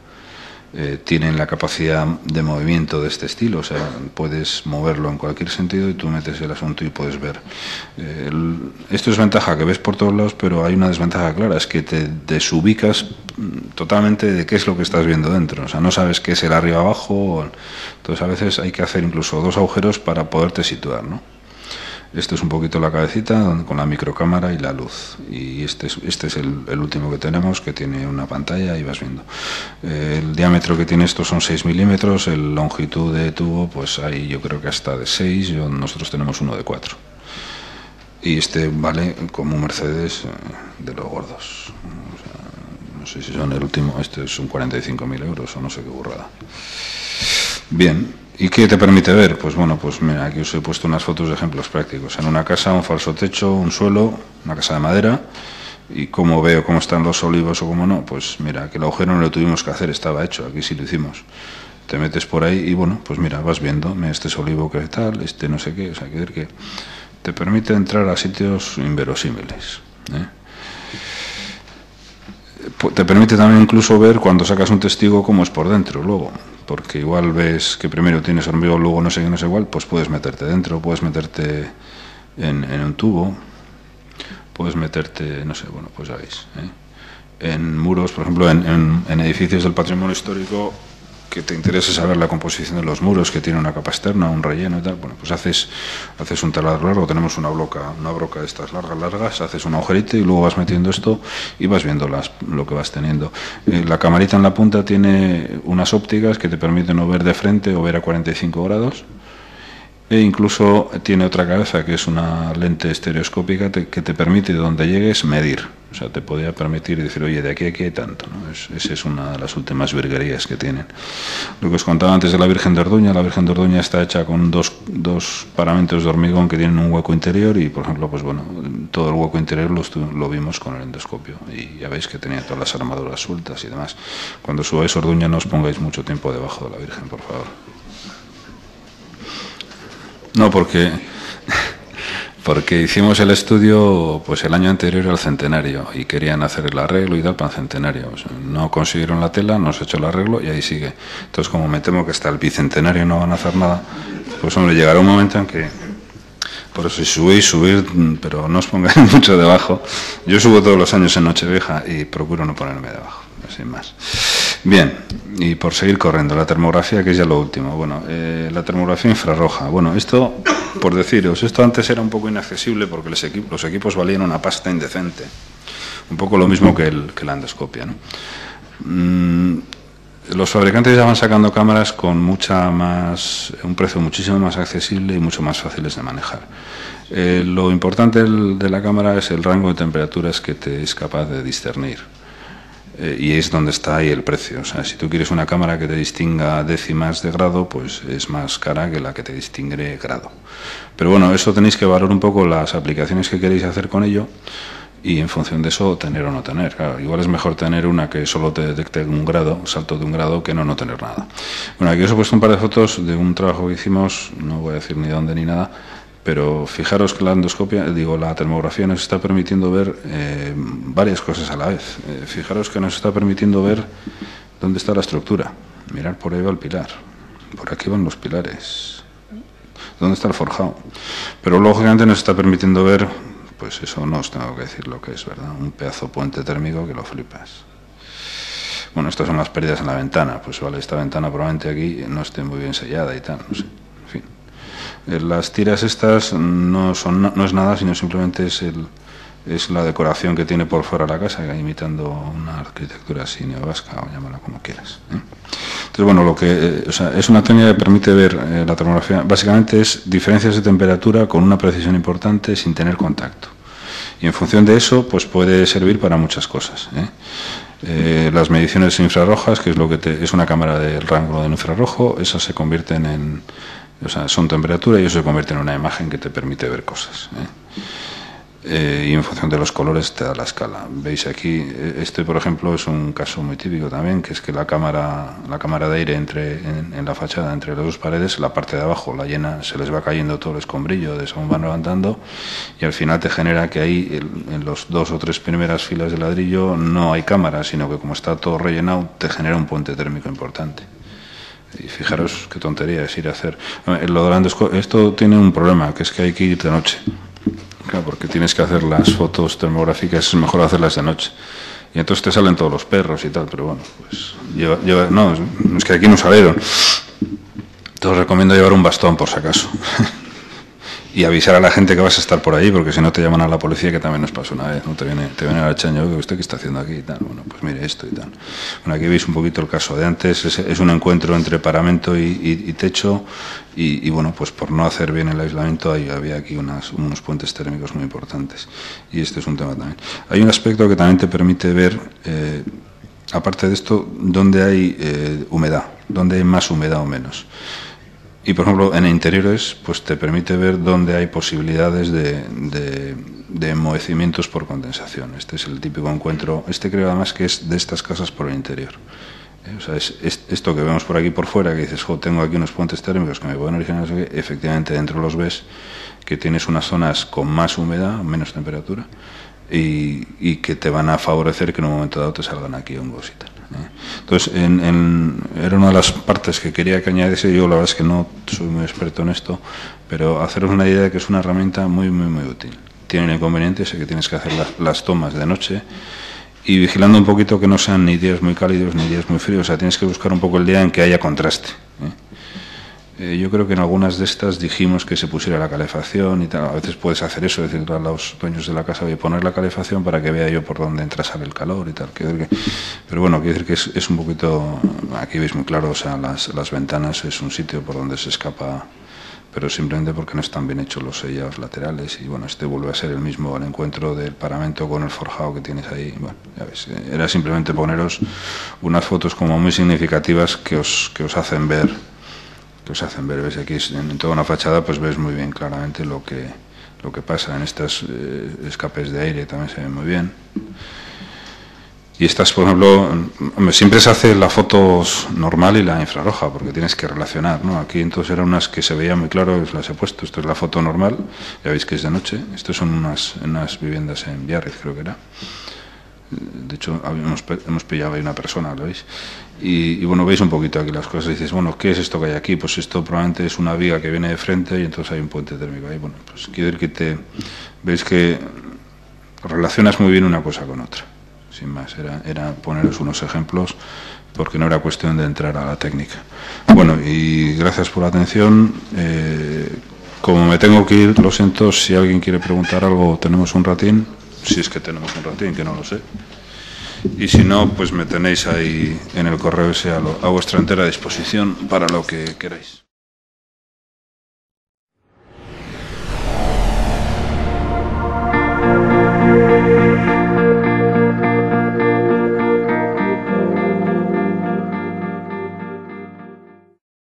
Tienen la capacidad de movimiento de este estilo, o sea, puedes moverlo en cualquier sentido y tú metes el asunto y puedes ver. Esto es ventaja, que ves por todos lados, pero hay una desventaja clara, es que te desubicas totalmente de qué es lo que estás viendo dentro, o sea, no sabes qué es el arriba abajo, entonces a veces hay que hacer incluso dos agujeros para poderte situar, ¿no? Esto es un poquito la cabecita con la microcámara y la luz. Y este es el último que tenemos, que tiene una pantalla y vas viendo. El diámetro que tiene esto son 6 milímetros, la longitud de tubo, pues hay yo creo que hasta de 6, nosotros tenemos uno de 4. Y este vale como un Mercedes de los gordos. O sea, no sé si son el último, este son 45.000 euros o no sé qué burrada. Bien. ¿Y qué te permite ver? Pues bueno, pues mira, aquí os he puesto unas fotos de ejemplos prácticos. En una casa, un falso techo, un suelo, una casa de madera. ¿Y cómo veo cómo están los olivos o cómo no? Pues mira, que el agujero no lo tuvimos que hacer, estaba hecho, aquí sí lo hicimos. Te metes por ahí y bueno, pues mira, vas viendo, este es olivo que tal, este no sé qué, o sea, que te permite entrar a sitios inverosímiles, Te permite también incluso ver cuando sacas un testigo cómo es por dentro luego, porque igual ves que primero tienes hormigón, luego no sé qué, no sé cuál, pues puedes meterte dentro, puedes meterte en un tubo, puedes meterte, no sé, bueno, pues sabéis, en muros, por ejemplo, en edificios del patrimonio histórico, que te interese saber la composición de los muros, que tiene una capa externa, un relleno y tal, bueno, pues haces un taladro largo, tenemos una broca de estas largas, haces un agujerito y luego vas metiendo esto y vas viendo lo que vas teniendo. La camarita en la punta tiene unas ópticas que te permiten o ver de frente o ver a 45 grados, e incluso tiene otra cabeza que es una lente estereoscópica que te permite, de donde llegues, medir. O sea, te podría permitir decir, oye, de aquí a aquí hay tanto, ¿no? Esa es una de las últimas virguerías que tienen. Lo que os contaba antes de la Virgen de Orduña está hecha con dos paramentos de hormigón que tienen un hueco interior y, por ejemplo, pues bueno, todo el hueco interior lo vimos con el endoscopio y ya veis que tenía todas las armaduras sueltas y demás. Cuando subáis Orduña no os pongáis mucho tiempo debajo de la Virgen, por favor. No, porque hicimos el estudio pues el año anterior al centenario y querían hacer el arreglo y tal para el centenario. O sea, no consiguieron la tela, nos hecho el arreglo y ahí sigue. Entonces, como me temo que hasta el bicentenario no van a hacer nada, pues hombre, llegará un momento en que, por eso si subir, pero no os pongáis mucho debajo. Yo subo todos los años en Nochevieja y procuro no ponerme debajo, sin más. Bien, y por seguir corriendo, la termografía, que es ya lo último. Bueno, la termografía infrarroja. Bueno, esto, por deciros, esto antes era un poco inaccesible porque los equipos valían una pasta indecente. Un poco lo mismo que la endoscopia, ¿no? Los fabricantes ya van sacando cámaras con un precio muchísimo más accesible y mucho más fáciles de manejar. Lo importante de la cámara es el rango de temperaturas que te es capaz de discernir. Y es donde está ahí el precio. O sea, si tú quieres una cámara que te distinga décimas de grado, pues es más cara que la que te distingue grado. Pero bueno, eso tenéis que valorar un poco las aplicaciones que queréis hacer con ello y en función de eso tener o no tener. Claro, igual es mejor tener una que solo te detecte un grado, salto de un grado, que no tener nada. Bueno, aquí os he puesto un par de fotos de un trabajo que hicimos, no voy a decir ni dónde ni nada, pero fijaros que la endoscopia, la termografía nos está permitiendo ver varias cosas a la vez. Fijaros que nos está permitiendo ver dónde está la estructura. Mirar, por ahí va el pilar, por aquí van los pilares, dónde está el forjado. Pero lógicamente nos está permitiendo ver, pues eso no os tengo que decir lo que es, ¿verdad? Un pedazo puente térmico que lo flipas. Bueno, estas son las pérdidas en la ventana, pues vale, esta ventana probablemente aquí no esté muy bien sellada y tal, no sé. Las tiras estas no es nada, sino simplemente es la decoración que tiene por fuera la casa, imitando una arquitectura así neovasca, o llámala como quieras. Entonces, bueno, es una técnica que permite ver la termografía. Básicamente es diferencias de temperatura con una precisión importante sin tener contacto. Y en función de eso, pues puede servir para muchas cosas. Las mediciones infrarrojas, que es es una cámara del rango del infrarrojo, esas se convierten son temperatura y eso se convierte en una imagen que te permite ver cosas. Y en función de los colores te da la escala. Veis aquí, este por ejemplo es un caso muy típico también, que es que la cámara de aire en la fachada entre las dos paredes, la parte de abajo la llena, se les va cayendo todo el escombrillo de según van levantando, y al final te genera que ahí en los 2 o 3 primeras filas de ladrillo no hay cámara, sino que como está todo rellenado te genera un puente térmico importante. Y fijaros qué tontería es ir a hacer. Esto tiene un problema, que es que hay que ir de noche. Claro, porque tienes que hacer las fotos termográficas, es mejor hacerlas de noche. Y entonces te salen todos los perros y tal, pero bueno, pues no, es que aquí no salieron. Te os recomiendo llevar un bastón por si acaso. Y avisar a la gente que vas a estar por ahí, porque si no te llaman a la policía, que también nos pasó una vez, ¿no? Te viene al chaño, que usted qué está haciendo aquí y tal. Bueno, pues mire esto y tal. Bueno, aquí veis un poquito el caso de antes, es un encuentro entre paramento y techo, y bueno, pues por no hacer bien el aislamiento había aquí unos puentes térmicos muy importantes. Y este es un tema también. Hay un aspecto que también te permite ver, aparte de esto, dónde hay humedad, dónde hay más humedad o menos. Y, por ejemplo, en interiores, pues te permite ver dónde hay posibilidades de enmohecimientos por condensación. Este es el típico encuentro. Este creo además que es de estas casas por el interior. O sea, es esto que vemos por aquí por fuera, que dices, tengo aquí unos puentes térmicos que me pueden originar, efectivamente dentro los ves que tienes unas zonas con más humedad, menos temperatura, y que te van a favorecer que en un momento dado te salgan aquí hongos y tal. Entonces, era una de las partes que quería que añadiese. Yo la verdad es que no soy muy experto en esto, pero haceros una idea de que es una herramienta muy, muy, muy útil. Tiene el inconveniente ese que tienes que hacer las tomas de noche y vigilando un poquito que no sean ni días muy cálidos ni días muy fríos. O sea, tienes que buscar un poco el día en que haya contraste. Yo creo que en algunas de estas dijimos que se pusiera la calefacción y tal. A veces puedes hacer eso, decirle a los dueños de la casa, voy a poner la calefacción para que vea yo por dónde entra, sale el calor y tal. Pero bueno, quiero decir que es un poquito, aquí veis muy claro, o sea, las ventanas es un sitio por donde se escapa, pero simplemente porque no están bien hechos los sellados laterales. Y bueno, este vuelve a ser el mismo, el encuentro del paramento con el forjado que tienes ahí. Bueno, ya ves, era simplemente poneros unas fotos como muy significativas que os hacen ver. Ves aquí en toda una fachada, pues ves muy bien claramente lo que pasa en estos escapes de aire, también se ven muy bien. Y estas, por ejemplo, siempre se hace la foto normal y la infrarroja, porque tienes que relacionar, ¿no? Aquí entonces eran unas que se veía muy claro, las he puesto. Esto es la foto normal, ya veis que es de noche. Estos son unas viviendas en Biarritz, creo que era. De hecho, hemos pillado ahí una persona, ¿lo veis? Y bueno, veis un poquito aquí las cosas y dices, bueno, ¿qué es esto que hay aquí? Pues esto probablemente es una viga que viene de frente y entonces hay un puente térmico ahí. Bueno, pues quiero decir que veis que relacionas muy bien una cosa con otra. Sin más, era poneros unos ejemplos porque no era cuestión de entrar a la técnica. Bueno, y gracias por la atención. Como me tengo que ir, lo siento, si alguien quiere preguntar algo, tenemos un ratín. Si es que tenemos un ratín, que no lo sé. Y si no, pues me tenéis ahí en el correo ese a vuestra entera disposición para lo que queráis.